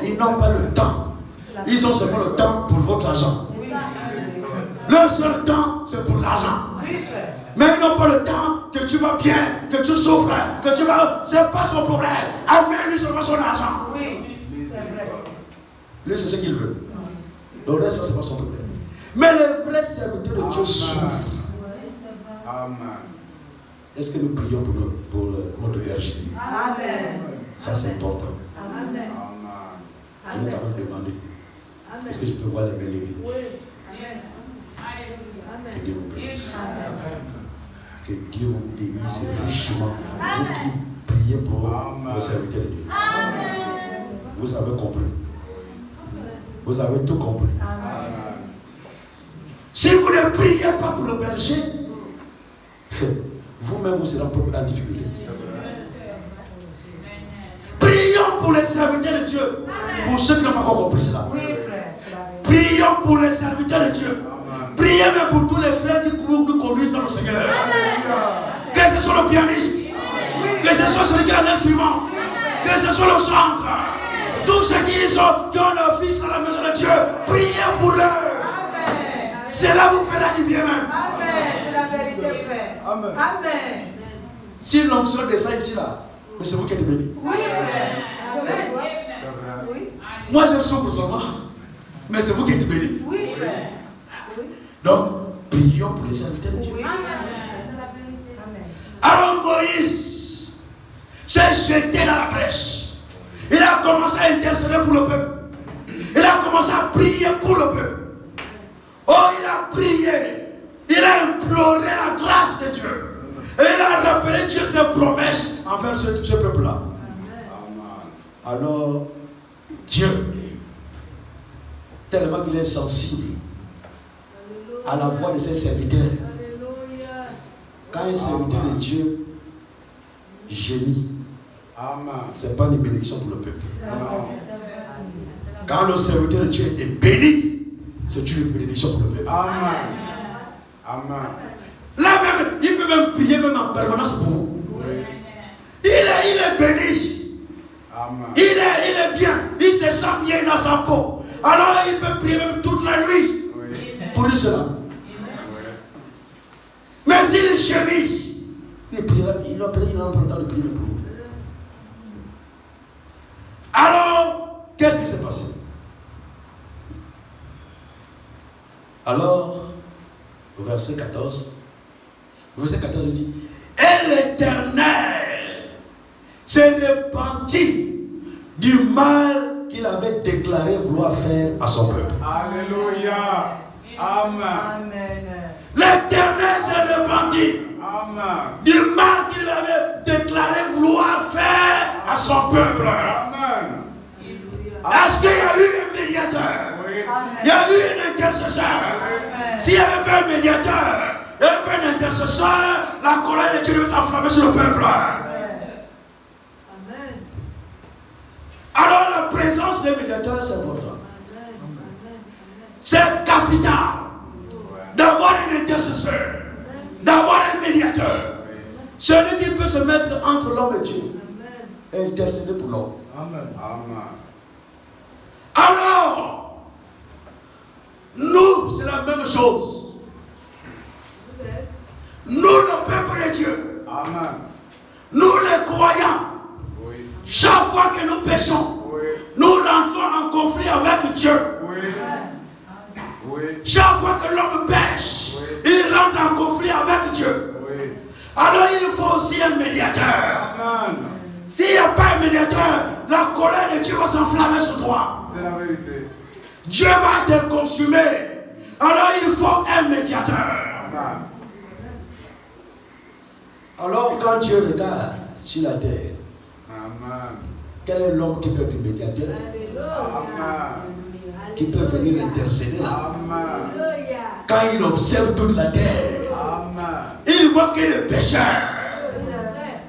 ils n'ont pas le temps. Ils ont seulement le temps pour votre argent. Leur seul temps, c'est pour l'argent. Mais ils n'ont pas le temps que tu vas bien, que tu souffres, que tu vas. C'est pas son problème. Amène-lui seulement son argent. Lui, c'est ce qu'il veut. Le reste, ça, c'est pas son problème. Mais les vrais serviteurs de Dieu souffrent.
Amen.
Est-ce que nous prions pour notre berger?
Amen.
Ça, c'est important.
Amen.
Je vais quand même demander. Est-ce que je peux voir les mains levées?
Oui. Amen.
Que Dieu vous bénisse. Que Dieu vous bénisse richement. Vous qui priez pour le serviteur de Dieu. Vous avez compris. Vous avez tout compris. Si vous ne priez pas pour le berger, vous-même vous serez en difficulté. Prions pour les serviteurs de Dieu. Pour ceux qui n'ont pas encore compris cela. Prions pour les serviteurs de Dieu. Priez même pour tous les frères qui nous conduisent dans le Seigneur. Que ce soit le pianiste, que ce soit celui qui a l'instrument, que ce soit le chantre, tous ceux qui ont leur fils à la maison de Dieu, priez pour eux. Cela vous fera du bien même.
Amen. C'est la vérité, frère.
Amen.
Amen.
Si l'onction descend ici là, mais c'est vous qui êtes béni.
Oui, frère. Je le vois.
C'est vrai.
Oui.
Moi je souffre seulement, mais c'est vous qui êtes béni.
Oui, frère. Oui.
Donc, prions pour les serviteurs de Dieu.
Oui. C'est la vérité. Amen.
Alors Moïse s'est jeté dans la brèche. Il a commencé à intercéder pour le peuple. Il a commencé à prier pour le peuple. Oh, il a prié. Il a imploré la grâce de Dieu. Et il a rappelé Dieu ses promesses envers ce peuple-là. Alors, Dieu, tellement qu'il est sensible à la voix de ses serviteurs.
Alléluia.
Quand un serviteur de Dieu gémit,
Amen.
ce n'est pas une bénédiction pour le peuple.
Non.
Quand le serviteur de Dieu est béni, c'est une bénédiction pour le peuple.
Amen. Amen.
Là même, il peut même prier même en permanence pour vous.
Oui.
Il est béni.
Amen.
Il est bien. Il se sent bien dans sa peau. Alors il peut prier même toute la nuit
Oui.
pour lui cela.
Oui.
Mais s'il gémit, il priera, il va prier, il n'a pas le temps de prier pour vous. Alors, qu'est-ce qui s'est passé? Alors, au verset 14, il dit, et l'Éternel s'est repenti du mal qu'il avait déclaré vouloir faire à son peuple.
Alléluia. Amen.
Amen.
L'Éternel s'est repenti
Amen.
du mal qu'il avait déclaré vouloir faire à son peuple.
Amen.
Est-ce qu'il y a eu un médiateur?
Oui.
Il y a eu un intercesseur.
Amen.
S'il n'y avait pas un médiateur, il n'y avait pas un intercesseur, la colère de Dieu devait s'enflammer sur le peuple.
Amen.
Alors la présence des médiateurs, c'est important. C'est capital d'avoir un intercesseur, d'avoir un médiateur. Celui qui peut se mettre entre l'homme et Dieu et intercéder pour l'homme.
Amen. Amen.
Alors, nous, c'est la même chose. Nous, le peuple de Dieu,
Amen.
nous les croyants,
Oui.
chaque fois que nous péchons,
Oui.
nous rentrons en conflit avec Dieu.
Oui. Oui.
Chaque fois que l'homme pêche, il rentre en conflit avec Dieu.
Oui.
Alors il faut aussi un médiateur.
Amen.
S'il n'y a pas un médiateur, la colère de Dieu va s'enflammer sur toi.
C'est la vérité.
Dieu va te consumer. Alors il faut un médiateur.
Amen.
Alors quand Dieu regarde sur la terre,
Amen.
quel est l'homme qui peut être médiateur?
Alléluia.
Amen.
qui peut venir intercéder là.
Amen.
Quand il observe toute la terre,
Amen.
il voit qu'il est pécheur.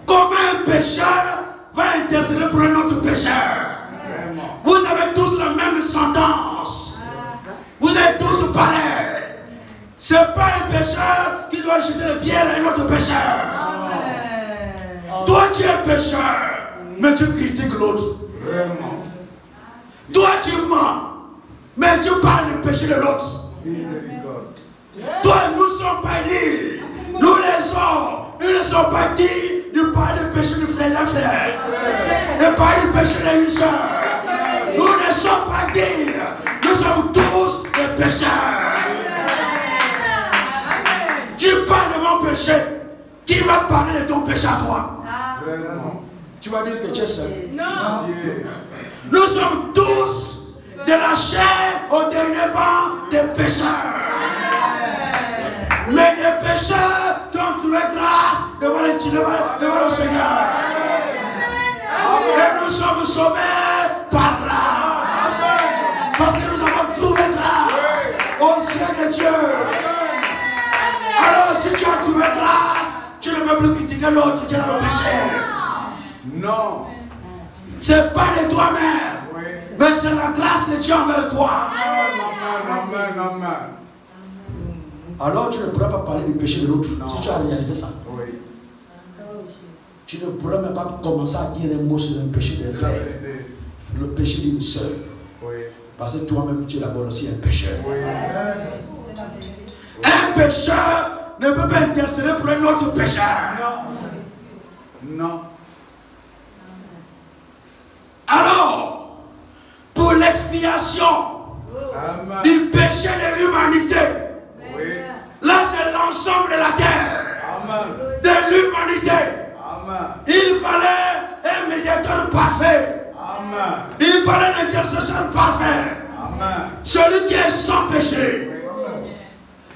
Comment un pécheur va intercéder pour un autre pécheur?
Vraiment.
Vous avez tous la même sentence. Vous êtes tous pareils. Ce n'est pas un pécheur qui doit jeter les pierres à un autre pécheur. Toi, tu es pécheur, mais tu critiques l'autre.
Vraiment.
Toi, tu mens, mais tu parles du péché de l'autre.
Miséricorde.
Toi, nous ne sommes pas dit. Nous les hommes, nous ne sommes pas dit de parler du péché du frère d'un frère. De parler du péché d'une soeur. Nous ne sommes pas dit. Nous sommes tous des pécheurs. Tu parles de mon péché. Qui va parler de ton péché à toi?
Vraiment.
Tu vas dire que tu es seul.
Dieu.
Nous sommes tous de la chair au dernier banc des pécheurs. Mais des pécheurs qui ont trouvé grâce devant le Seigneur. Et nous sommes sauvés par grâce. Parce que nous avons trouvé grâce aux yeux de Dieu. Alors si tu as trouvé grâce, tu ne peux plus critiquer l'autre qui est dans le péché.
Non.
C'est pas de toi-même,
Oui.
mais c'est la grâce de Dieu envers toi.
Amen. Amen. Amen.
Alors tu ne pourras pas parler du péché de l'autre
Non.
si tu as réalisé ça.
Oui.
Tu ne pourras même pas commencer à dire un mot sur un péché d'un
C'est la
frère,
vérité.
le péché d'une soeur.
Oui.
Parce que toi-même tu es d'abord aussi un pécheur.
Oui.
Un pécheur ne peut pas intercéder pour un autre pécheur.
Non. Non.
Alors, pour l'expiation
Amen.
du péché de l'humanité,
Oui.
là c'est l'ensemble de la terre,
Amen.
de l'humanité.
Amen.
Il fallait un médiateur parfait.
Amen.
Il fallait un intercesseur parfait.
Amen.
Celui qui est sans péché.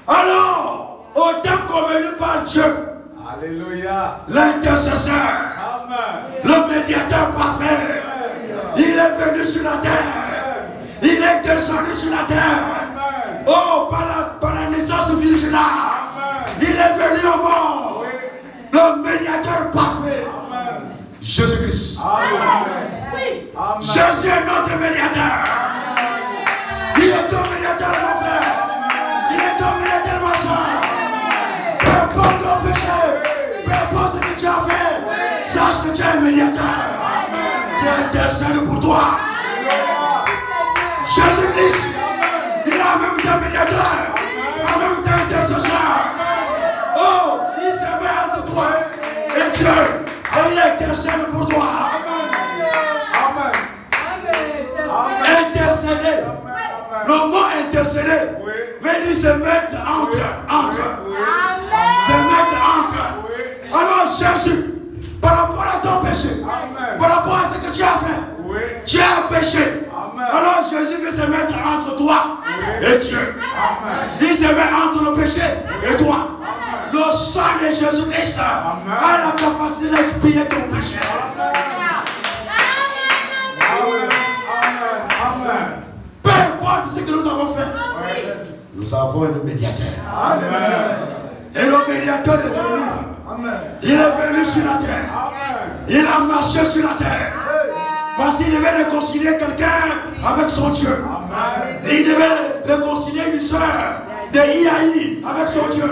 Alors, au temps convenu par Dieu,
Alléluia.
l'intercesseur,
Amen.
le médiateur parfait, il est venu sur la terre. Il est descendu sur la terre.
Amen.
Oh, par la naissance virginale.
Amen.
Il est venu au monde.
Oui.
Le médiateur parfait.
Amen.
Jésus-Christ.
Amen. Amen.
Jésus est notre médiateur. Il est ton médiateur, mon frère. Il est ton médiateur, ma soeur. Peu importe ton péché, peu importe ce que tu as fait, sache que tu es un médiateur qui intercède pour toi. Jésus-Christ, il a même été médiateur, en même temps intercesseur. Oh, il se met entre toi et Dieu, et il intercède pour toi.
Amen. Amen.
Intercéder. Le mot intercéder
Oui.
veut dire se mettre entre.
Oui.
Se mettre entre.
Oui.
Alors Jésus, par rapport à ton péché,
Amen.
par rapport à ce que tu as fait,
Oui.
tu as péché.
Amen.
Alors Jésus veut se mettre entre toi et Dieu.
Amen.
Il se met entre le péché et toi.
Amen.
Le sang de Jésus-Christ
Amen.
a la capacité d'expier ton péché.
Amen. Amen.
Peu importe ce que nous avons fait,
Oui.
nous avons un médiateur.
Amen.
Et le médiateur est venu.
Amen.
Il est venu sur la terre.
Amen.
Il a marché sur la terre. Parce qu'il devait réconcilier quelqu'un avec son Dieu.
Amen.
Il devait réconcilier une soeur de Iaï avec son Dieu.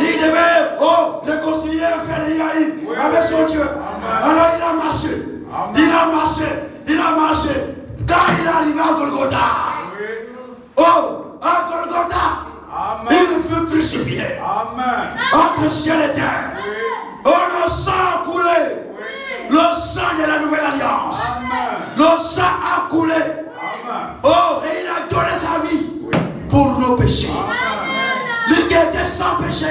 Il devait réconcilier un frère de Iaï avec son Dieu. Alors il a marché. Il a marché. Il a marché. Quand il est arrivé à Golgotha.
Oui.
À Golgotha.
Amen.
Il fut crucifié.
Amen.
Entre ciel et terre.
Oui.
Le sang a coulé.
Oui.
Le sang de la nouvelle alliance.
Amen.
Le sang a coulé.
Amen.
Et il a donné sa vie
Oui.
pour nos péchés.
Amen.
Lui qui était sans péché,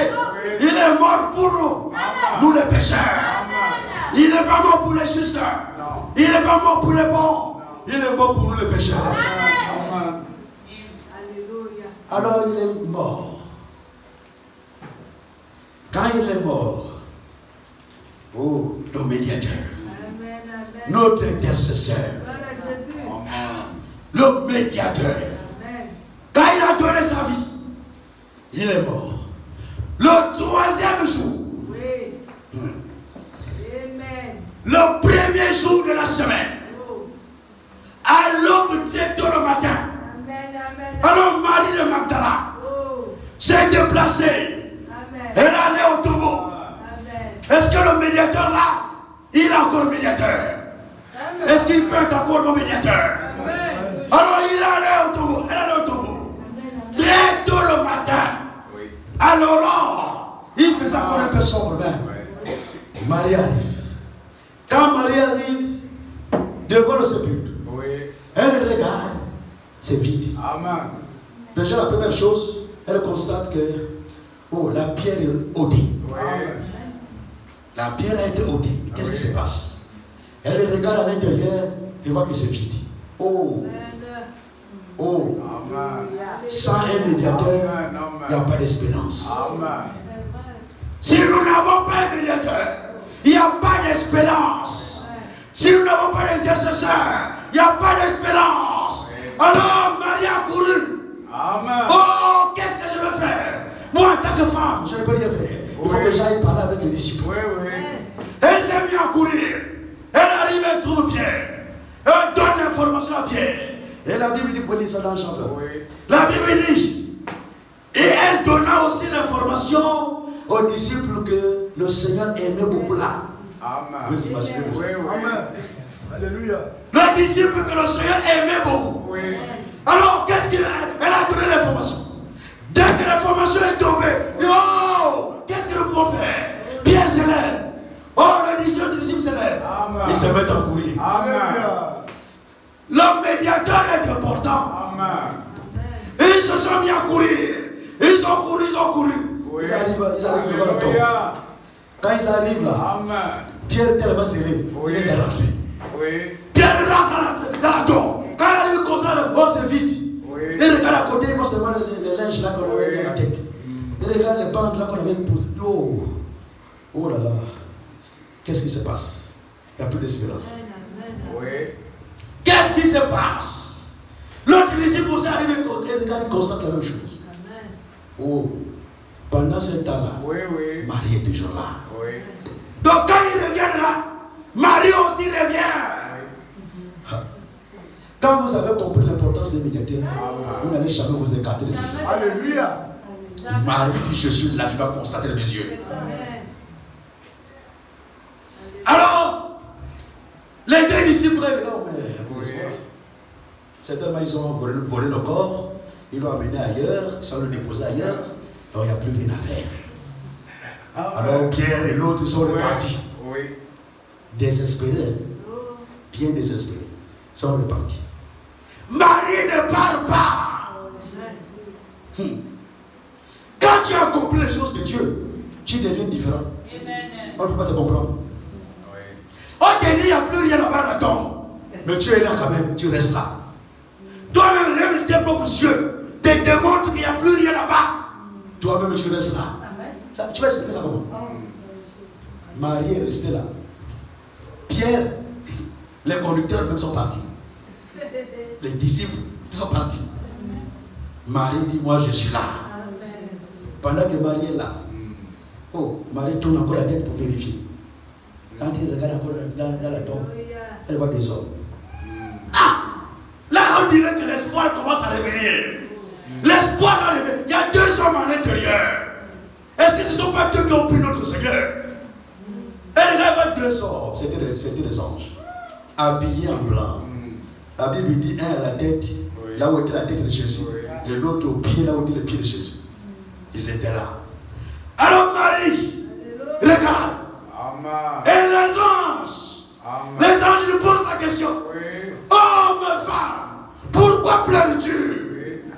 il est mort pour nous, nous les pécheurs.
Amen.
Il n'est pas mort pour les justes.
Non.
Il n'est pas mort pour les bons. Il est mort pour nous les pécheurs.
Amen.
Alors il est mort. Quand il est mort, le médiateur, notre intercesseur, le médiateur, Quand il a donné sa vie, il est mort. Le troisième jour,
Oui. Amen.
le premier jour de la semaine,
Oh.
à l'aube très tôt le matin,
Amen. Amen.
alors Marie de Magdala
Oh.
s'est déplacée.
Amen.
Elle allait au tombeau.
Amen.
Est-ce que le médiateur là, il est encore médiateur?
Amen.
Est-ce qu'il peut être encore mon médiateur?
Amen.
Alors il allait au tombeau. Elle allait au tombeau. Très tôt le matin,
Oui.
à l'aurore, il faisait encore un peu sombre.
Oui.
Marie arrive. Quand Marie arrive devant le sépulcre,
Oui.
elle regarde, c'est vide.
Amen.
Déjà, la première chose, elle constate que la pierre est ôtée.
Oui.
La pierre a été ôtée. Mais qu'est-ce qui se passe? Elle regarde à l'intérieur et voit que c'est vide.
Amen.
Sans un médiateur,
Amen.
il n'y a pas d'espérance.
Amen.
Si nous n'avons pas un médiateur, il n'y a pas d'espérance. Si nous n'avons pas d'intercesseur, il n'y a pas d'espérance. Alors Marie a couru.
Amen.
Oh, qu'est-ce que je vais faire? Moi, en tant que femme, je ne peux rien faire. Il faut que j'aille parler avec les disciples.
Oui, oui.
Elle s'est mise à courir. Elle arrive, elle trouve Pierre. Elle donne l'information à Pierre. Et la Bible dit, pour lire ça dans Jean 20.
Oui.
La Bible dit, et elle donna aussi l'information aux disciples que le Seigneur aimait beaucoup là.
Amen.
Vous imaginez?
Oui, oui.
Amen. Alléluia.
Le disciple que le Seigneur aimait beaucoup.
Oui.
Alors, qu'est-ce qu'il a? Elle a donné l'information. Dès que l'information est tombée, oh, qu'est-ce que nous pouvons faire? Pierre se lève. Oh, le disciple se lève.
Amen.
Il se met à courir.
Amen.
Le médiateur est important.
Amen.
Et ils se sont mis à courir. Ils ont couru, ils ont couru.
Oui.
Ils arrivent devant la tombe.
Alléluia.
Quand ils arrivent là,
Amen.
Pierre est tellement serré.
Oui.
Il est rentré.
Oui.
Pierre rentre dans la tombe. Quand il arrive comme ça, le boss est vide.
Oui.
Il regarde à côté, il voit seulement les linges là qu'on avait dans la tête. Il regarde les bandes là qu'on avait pour. Oh. Oh là là. Qu'est-ce qui se passe? Il n'y a plus d'espérance.
Oui.
Qu'est-ce qui se passe? L'autre disciple aussi arrive et regarde, il constate la même chose. Oh. Pendant ce temps-là,
Oui, oui.
Marie est toujours là.
Oui.
Donc quand il revient de là, Marie aussi revient. Quand vous avez compris l'importance des médiateurs, vous n'allez jamais vous écarter de ce Dieu.
Alléluia.
Marie dit, je suis là, je dois constater de mes yeux. Alors, les deux disciples regardent, mais il y a plus d'espoir. Certainement, ils ont volé le corps, ils l'ont amené ailleurs, ils sont le déposé ailleurs, donc il n'y a plus rien à faire. Alors Pierre et l'autre sont repartis.
Oui.
Désespérés, bien désespérés, sont repartis. Marie ne parle pas. Quand tu as compris les choses de Dieu, tu deviens différent. On ne peut pas te comprendre. On te dit, il n'y a plus rien là-bas dans la tombe. Mais tu es là quand même, tu restes là. Toi-même, même tes propres yeux te démontrent qu'il n'y a plus rien là-bas. Toi-même, tu restes là. Ça, tu vas expliquer ça comment? Marie est restée là. Pierre, les conducteurs même sont partis. Les disciples sont partis. Marie dit, moi je suis là. Pendant que Marie est là, oh, Marie tourne encore la tête pour vérifier. Quand il regarde encore dans la tombe, elle voit des hommes. Ah! Là, on dirait que l'espoir commence à revenir. L'espoir a revenu. Il y a deux hommes à l'intérieur. Est-ce que ce ne sont pas deux qui ont pris notre Seigneur? Elle regarde deux hommes. C'était des anges. Habillés en blanc. La Bible dit un à la tête, là où était la tête de Jésus. Et l'autre au pied, là où était le pied de Jésus. Ils étaient là. Alors Marie, regarde.
Amen.
Et les anges.
Amen.
Les anges lui posent la question.
Oui.
Oh ma femme, pourquoi pleures-tu?
Oui.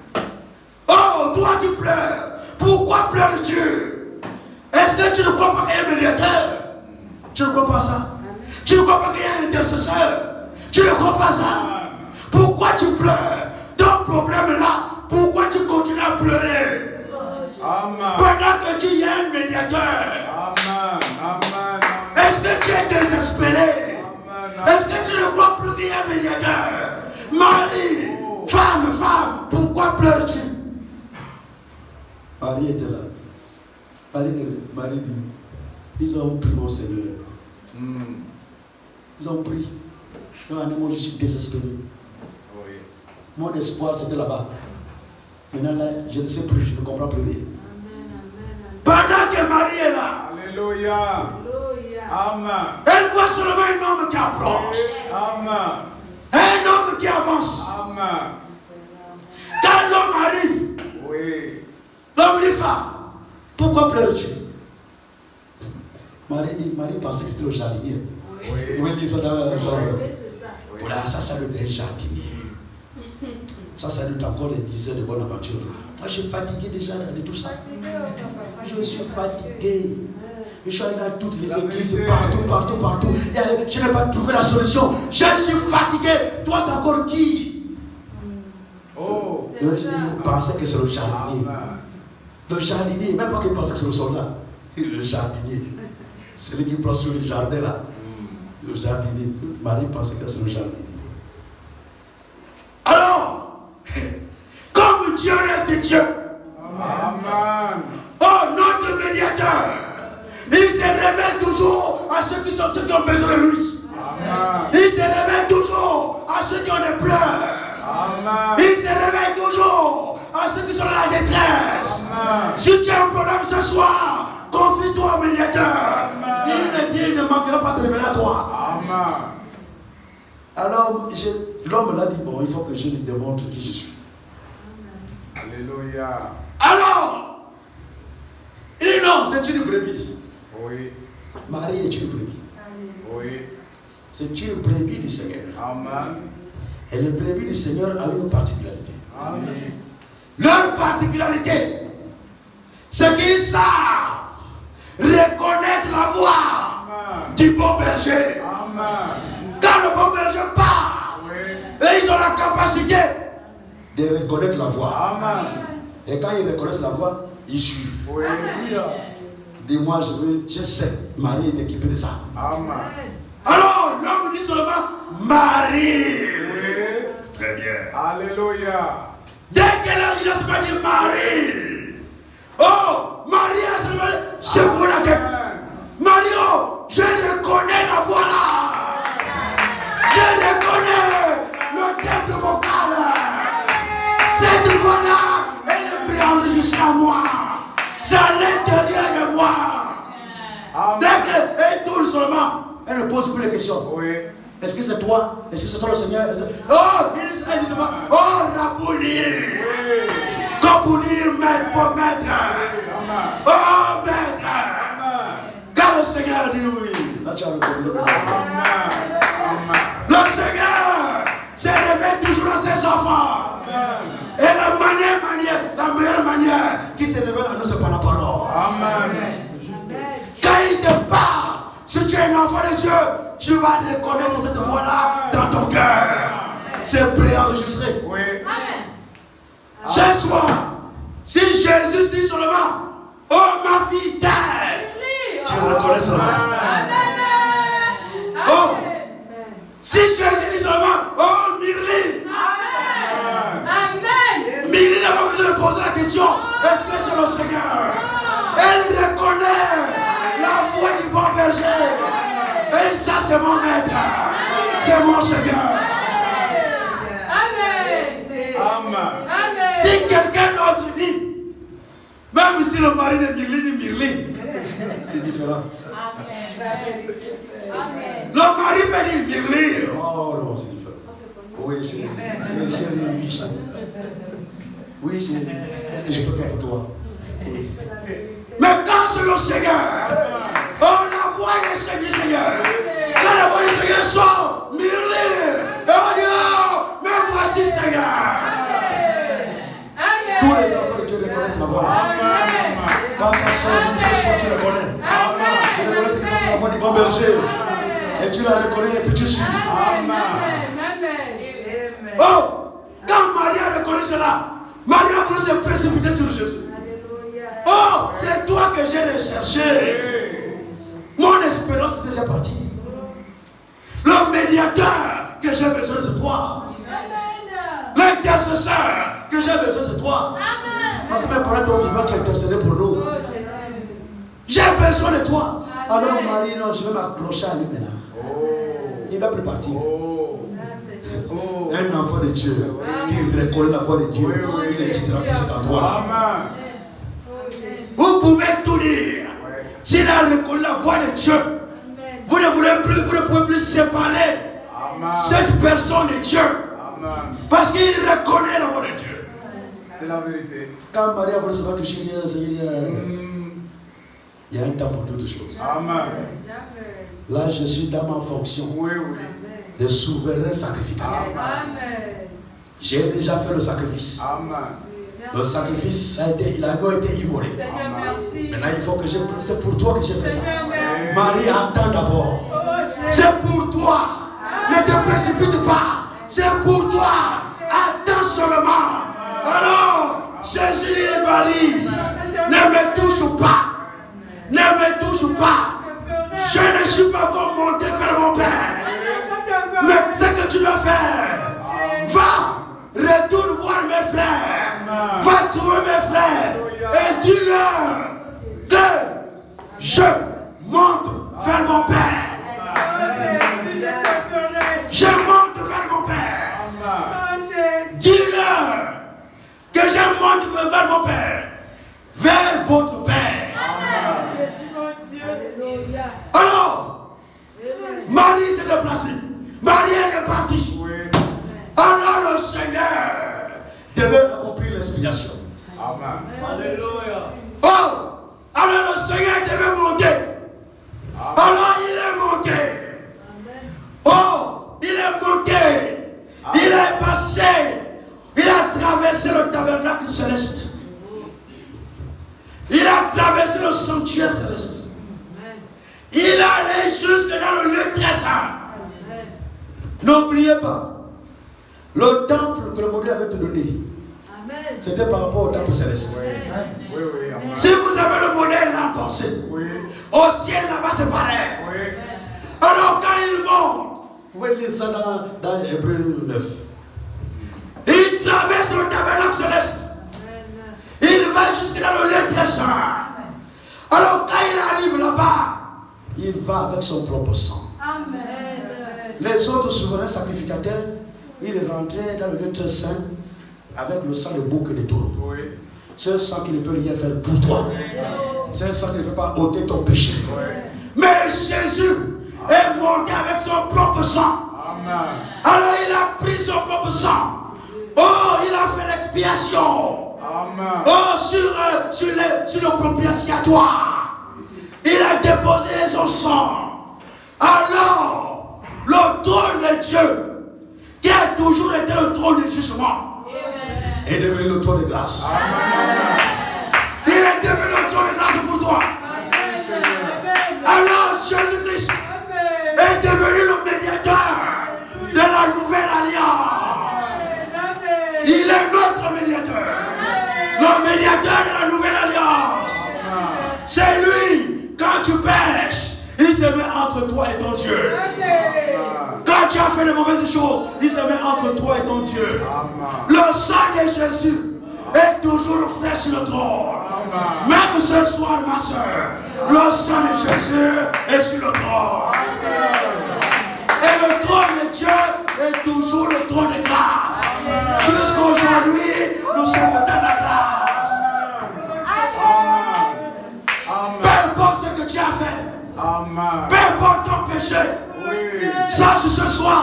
Oh, toi qui pleures, pourquoi pleures-tu? Est-ce que tu ne crois pas qu'il y a un médiateur? Tu ne crois pas ça? Tu ne crois pas qu'il y a un intercesseur? Tu ne crois pas ça? Pourquoi tu pleures? Ton problème là, pourquoi tu continues à pleurer?
Amen.
Pendant que tu y as un médiateur.
Amen. Amen.
Est-ce que tu es désespéré?
Amen.
Est-ce que tu ne crois plus qu'il y a un médiateur? Marie, femme, pourquoi pleures-tu? Marie était là. Marie dit, ils ont pris mon Seigneur. Ils ont pris. Moi, je suis désespéré.
Oui.
Mon espoir, c'était là-bas. Maintenant, là, je ne sais plus, je ne comprends plus rien. Pendant que Marie est là,
Alléluia. Amen.
elle voit seulement un homme qui approche.
Amen.
Un homme qui avance.
Amen.
Quand l'homme arrive,
Oui.
l'homme dit, femme, pourquoi pleures-tu? Marie pensait que c'était le jardinier.
Oui.
Oui, ils sont dans le jardin.
Oui.
Voilà, ça doit être un jardinier. Ça doit être encore les 10 heures de bonne aventure. Moi, je suis fatigué déjà de tout ça. Je suis fatigué. Je suis allé dans toutes les églises, partout. Je n'ai pas trouvé la solution. Je suis fatigué. Toi, c'est encore qui?
Oh.
Il pensait que c'est le jardinier.
Amen.
Le jardinier, même pas qu'il pensait que c'est le soldat. Le jardinier. Celui qui prend sur le jardin là. Le jardinier. Marie pensait que c'est le jardinier. Alors, comme Dieu reste Dieu.
Amen.
Oh, notre médiateur. Il se révèle toujours à ceux qui ont besoin de lui.
Amen.
Il se révèle toujours à ceux qui ont des pleurs.
Amen.
Il se révèle toujours à ceux qui sont dans la détresse.
Amen.
Si tu as un problème ce soir, confie-toi au médiateur. Il ne manquera pas de se révéler à toi.
Amen.
Alors, l'homme l'a dit, bon, il faut que je lui démontre qui je suis.
Alléluia.
Alors, il dit non, c'est une brebis.
Oui.
Marie est une brebis.
Oui.
C'est une brebis du Seigneur.
Amen.
Et les brebis du Seigneur avaient une particularité.
Amen.
Leur particularité, c'est qu'ils savent reconnaître la voix
Amen.
du bon berger.
Amen.
Quand le bon berger parle,
Oui.
et ils ont la capacité de reconnaître la voix.
Amen.
Et quand ils reconnaissent la voix, ils suivent.
Oui.
Dis-moi, je sais, Marie est équipée de ça.
Amen.
Alors, l'homme dit seulement Marie.
Oui.
Très bien.
Alléluia.
Dès qu'elle a dit, il n'a pas dit Marie. Oh, Marie a seulement secoué la tête. Mario, je reconnais la voix là. Je reconnais le temple vocal. Cette voix là, elle est préenregistrée à moi. C'est à l'intérieur de moi.
Amen.
Dès qu'elle tourne seulement, elle ne pose plus les questions.
Oui.
Est-ce que c'est toi? Est-ce que c'est toi le Seigneur? Oh, il dit seulement, oh, Rabouni.
Oui.
Rabouni, maître pour maître.
Amen.
Oh, maître.
Amen.
Quand le Seigneur dit oui, là tu as reconnu le maître.
Amen. Amen.
Le Seigneur se révèle toujours à ses enfants.
Amen.
Et la meilleure manière qui se révèle à nous, c'est par la parole.
Amen.
Quand il te parle, si tu es un enfant de Dieu, tu vas reconnaître cette voix-là dans ton cœur. C'est préenregistré.
Oui.
Ce soir, si Jésus dit seulement, oh ma fille, t'aime, tu reconnais seulement. Oh, si Jésus dit seulement, oh Myrline, Myrline n'a pas besoin de poser la question, est-ce que c'est le Seigneur? Elle reconnaît la voix du bon berger. Et ça, c'est mon maître. C'est mon Seigneur.
Amen.
Si quelqu'un d'autre dit, même si le mari de Myrline dit Myrline, c'est différent. Le mari peut dire Myrline. Oh non, c'est différent. Oui, chérie. Oui, chérie. Oui, chérie. Qu'est-ce que je peux faire pour toi? Oui. Mais quand c'est le Seigneur, oh la voix du Seigneur, quand la voix du Seigneur sort, Myrline, et on dit, oh, mais voici Seigneur. Tous les enfants de Dieu reconnaissent la voix. Quand ça sort, ce soir tu reconnais. Tu reconnais que ça c'est la voix du bon berger. Et tu la reconnais et puis tu suis. Oh, quand Maria reconnaît cela, Maria voulait se précipiter sur Jésus. Oh, c'est toi que j'ai recherché. Mon espérance était déjà partie. Le médiateur que j'ai besoin, c'est toi. L'intercesseur que j'ai besoin, c'est toi. Parce que même pendant ton vivant, tu as intercédé pour nous. J'ai besoin de toi. Alors Marie, non, je vais m'accrocher à lui maintenant. Il ne va plus partir. Un enfant de Dieu qui reconnaît la voix de Dieu, il ne quittera plus cet endroit. Vous pouvez tout dire. S'il a reconnu la voix de Dieu, vous ne pouvez plus séparer cette personne de Dieu. Parce qu'il reconnaît la voix de Dieu.
C'est la vérité.
Quand Marie a voulu se faire toucher, il y a un temps pour toutes choses.
Amen.
Là, je suis dans ma fonction de souverain sacrificateur. J'ai déjà fait le sacrifice.
Amen.
Le sacrifice, l'agneau a été immolé. Maintenant, il faut que c'est pour toi que j'ai fait ça. Marie, attends d'abord. C'est pour toi. Ne te précipite pas. C'est pour toi. Attends seulement. Alors, Jésus dit à Marie, ne me touche pas. Ne me touche pas. Je ne suis pas encore monté vers mon Père. Mais ce que tu dois faire, va, retourne voir mes frères. Va trouver mes frères et dis-leur que je monte vers mon Père. Je monte vers mon Père. Dis-leur que je monte vers mon Père, vers votre Père. Alors, Marie s'est déplacée. Marie est repartie. Alors le Seigneur devait accomplir l'expiation.
Amen.
Oh, alors le Seigneur devait monter. Alors il est monté. Oh, il est monté. Il est passé. Il a traversé le tabernacle céleste. Il a traversé le sanctuaire céleste. Il est allé jusque dans le lieu très saint. N'oubliez pas, le temple que le modèle avait donné, c'était par rapport au temple céleste. Si vous avez le modèle là en pensée, au ciel là-bas c'est pareil. Alors quand il monte, vous pouvez lire ça dans Hébreux 9. Il traverse le tabernacle céleste. Il va jusque dans le lieu très saint. Alors quand il arrive là-bas, il va avec son propre sang. Les autres souverains sacrificateurs, ils rentraient dans le lieu très saint avec le sang de bouc et de taureau. C'est un sang qui ne peut rien faire pour toi. C'est un sang qui ne peut pas ôter ton péché. Mais Jésus est monté avec son propre sang. Alors il a pris son propre sang. Oh, il a fait l'expiation. Oh, sur le propitiatoire. Il a déposé son sang. Alors, le trône de Dieu, qui a toujours été le trône de jugement, est devenu le trône de grâce. Il est devenu le trône de grâce pour toi. Alors, Jésus-Christ est devenu le médiateur de la nouvelle alliance. Il est notre médiateur. Le médiateur de la nouvelle alliance. C'est lui. Quand tu pêches, il se met entre toi et ton Dieu. Quand tu as fait de mauvaises choses, il se met entre toi et ton Dieu. Le sang de Jésus est toujours frais sur le trône. Même ce soir, ma soeur, le sang de Jésus est sur le trône. Et le trône de Dieu est toujours le trône de grâce. Jusqu'aujourd'hui, nous sommes dans la grâce. Peu importe ce que tu as fait, peu importe ton péché, sache ce soir,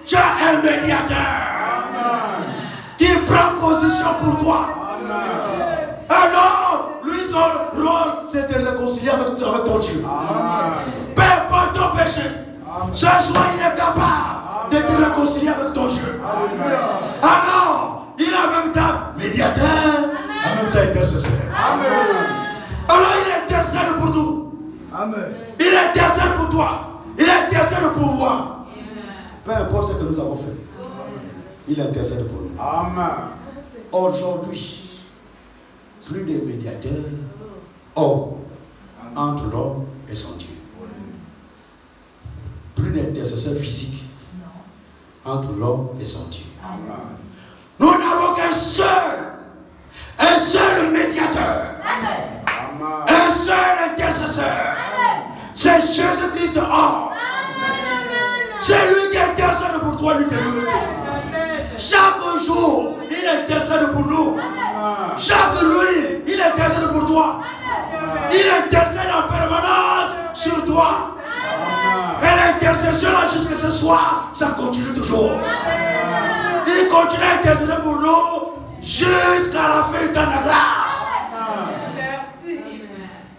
tu as un médiateur qui prend position pour toi. Alors, lui, son rôle, c'est de réconcilier avec ton Dieu. Peu importe ton péché, ce soir, il est capable de te réconcilier avec ton Dieu. Alors, il a en même temps médiateur, en même temps intercesseur. Alors il intercède pour tout.
Amen.
Il intercède pour toi. Il intercède pour moi. Peu importe ce que nous avons fait. Il intercède pour nous.
Amen.
Aujourd'hui, plus de médiateurs entre l'homme et son Dieu. Plus d'intercesseurs physiques entre l'homme et son Dieu. Nous n'avons qu'un seul médiateur médiateur.
Amen.
Un seul intercesseur. C'est Jésus-Christ hors. C'est lui qui intercède pour toi, lui, chaque jour, il intercède pour nous. Chaque nuit, il intercède pour toi. Il intercède en permanence sur toi. Et l'intercession là jusqu'à ce soir, ça continue toujours. Il continue à intercéder pour nous jusqu'à la fin du temps de la grâce.
Merci.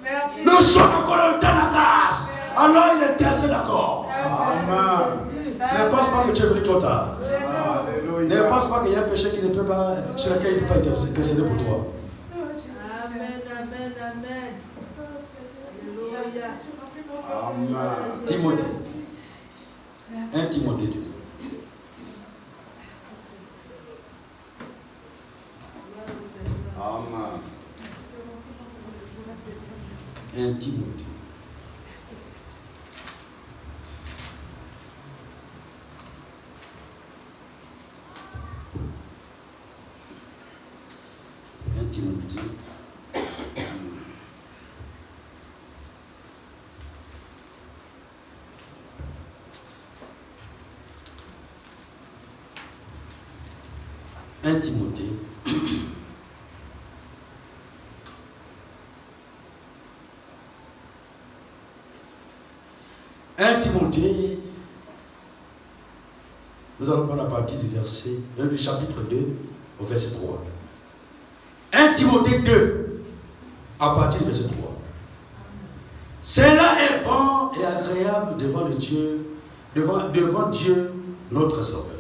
Merci.
Nous sommes encore dans le temps de la grâce. Alors il intercède encore.
Amen.
Ne pense pas que tu es venu trop tard.
Alléluia.
Ne pense pas qu'il y a un péché qui ne peut pas, sur lequel il ne peut pas intercéder pour toi.
Amen, amen, amen. Alléluia.
Amen.
Timothée. 1 Timothée 2.
Amen.
1 Timothée. Un Timothée. 1 Timothée, nous allons prendre la partie du verset, du chapitre 2, au verset 3. 1 Timothée 2, à partir du verset 3. Cela est bon et agréable devant Dieu, devant Dieu, notre Sauveur,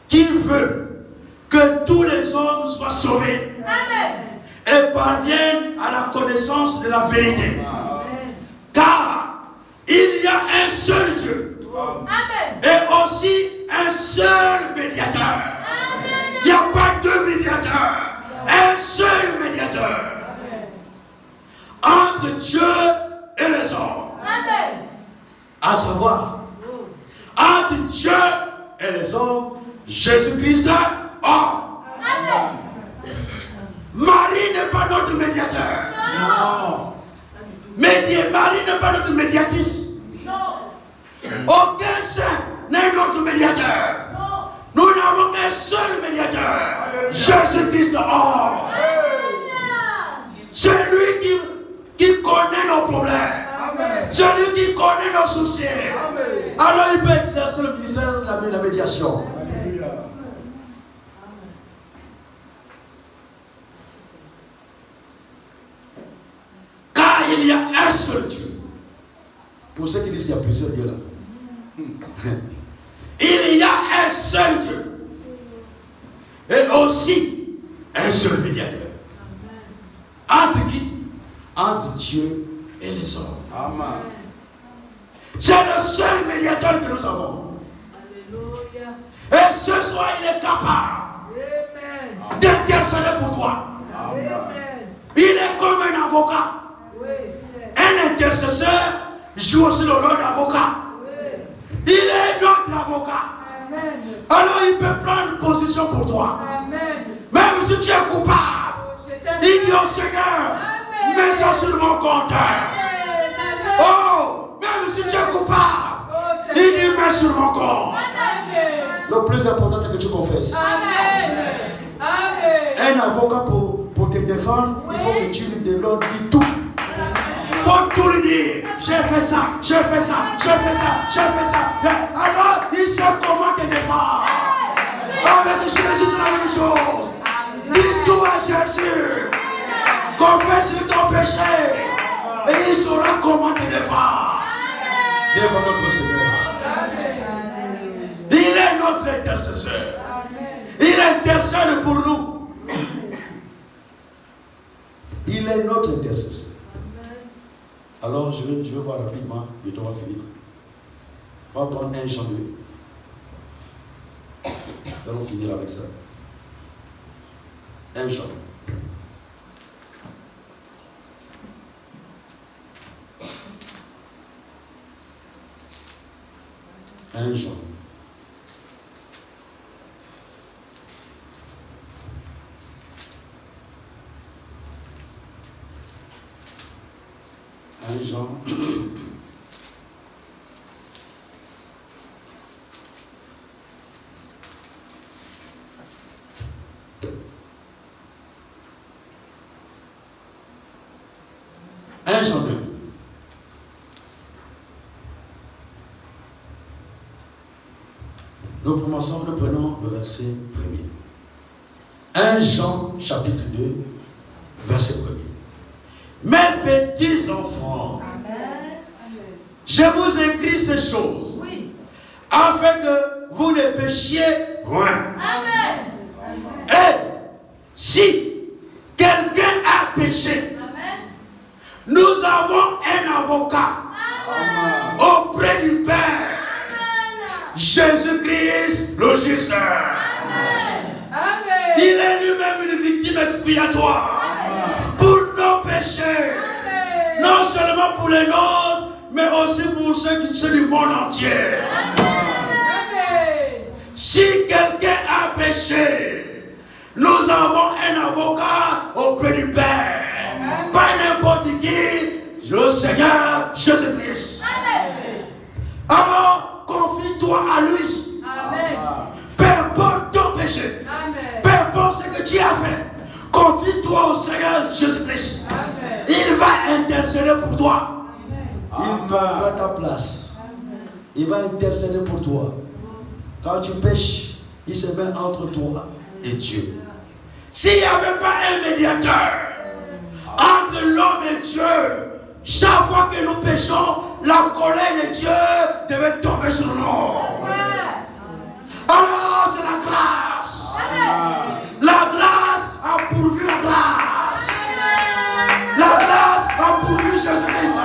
qui veut que tous les hommes soient sauvés.
Amen.
Et parviennent à la connaissance de la vérité.
Amen.
Car il y a un seul Dieu.
Amen.
Et aussi un seul médiateur.
Amen.
Il n'y a pas deux médiateurs. Un seul médiateur. Entre Dieu et les hommes.
Amen.
À savoir, entre Dieu et les hommes, Jésus-Christ, homme.
Amen.
Marie n'est pas notre médiateur.
Non.
Marie n'est pas notre médiatrice.
Non.
Aucun saint n'est notre médiateur.
Non.
Nous n'avons qu'un seul médiateur. Jésus-Christ hors. C'est lui qui connaît nos problèmes.
Amen.
C'est lui qui connaît nos soucis.
Amen.
Alors il peut exercer le ministère de la médiation.
Alléluia.
Car il y a un seul Dieu. Pour ceux qui disent qu'il y a plusieurs dieux là. Il y a un seul Dieu. Et aussi un seul médiateur. Entre qui? Entre Dieu et les hommes.
Amen.
C'est le seul médiateur que nous avons.
Alléluia.
Et ce soir, il est capable
Amen.
d'intercéder pour toi.
Amen.
Amen.
Il est comme un avocat.
Oui.
Un intercesseur joue aussi le rôle d'avocat.
Oui.
Il est notre avocat.
Amen.
Alors il peut prendre position pour toi.
Amen.
Même si tu es coupable, il dit au Seigneur, mets ça sur mon compteur. Oh, même si tu es coupable, il dit mets sur mon compte. Le plus important, c'est que tu confesses.
Amen. Amen.
Un avocat pour te défendre, il faut que tu lui donnes tout. Il faut tout lui dire. J'ai fait ça, j'ai fait ça, j'ai fait ça, j'ai fait ça. Alors, il sait comment te défendre. Avec Jésus, c'est la même chose. Dis tout à Jésus. Confesse ton péché. Et il saura comment te défendre. Devant notre Seigneur. Il est notre intercesseur. Il intercède pour nous. Il est notre intercesseur. Alors je vais voir rapidement, et on va finir. On va prendre un chant de. Nous allons finir avec ça. Un chant. Un chant. 1 Jean 2. Nous commençons, nous prenons le verset 1er. 1 Jean chapitre 2, verset 1er. Mes petits enfants, je vous écris ces choses, afin que vous ne péchiez point.
Amen.
Et si quelqu'un a péché, nous avons un avocat auprès du Père, Jésus-Christ le juste. Il est lui-même une victime expiatoire pour nos péchés, non seulement pour les nôtres, mais aussi pour ceux du monde entier. Si quelqu'un a péché, nous avons un avocat auprès du Père. Pas n'importe qui, le Seigneur Jésus-Christ. Alors, confie-toi à lui. Peu importe ton péché, peu importe ce que tu as fait, confie-toi au Seigneur Jésus-Christ. Il va intercéder pour toi. Il prendra ta place. Il va intercéder pour toi. Quand tu pêches, il se met entre toi et Dieu. S'il n'y avait pas un médiateur entre l'homme et Dieu, chaque fois que nous péchons, la colère de Dieu devait tomber sur nous. Alors c'est la grâce. La grâce a pourvu la grâce. La grâce a pourvu Jésus-Christ.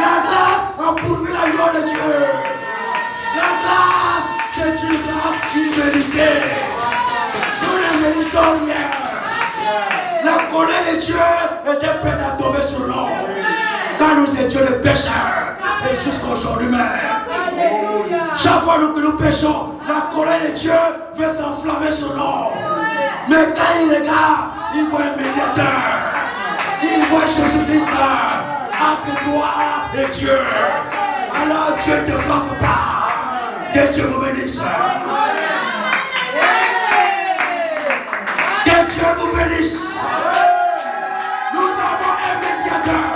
La grâce a pourvu l'agneau de Dieu. La grâce, c'est une grâce imméritée. Nous ne méritons rien. La colère de Dieu était prête à tomber sur nous quand nous étions des pécheurs et jusqu'aujourd'hui même. Chaque fois que nous péchons, la colère de Dieu veut s'enflammer sur nous. Mais quand il regarde, il voit un médiateur. Il voit Jésus-Christ entre toi et Dieu. Alors Dieu ne te frappe pas. Que Dieu vous bénisse. Que Dieu vous bénisse. Nous avons un médiateur.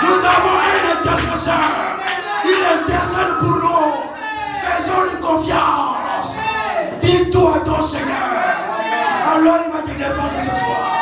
Nous avons un intercesseur. Il intercède pour nous. Faisons-lui confiance. Dis tout à ton Seigneur. Alors il va te défendre ce soir.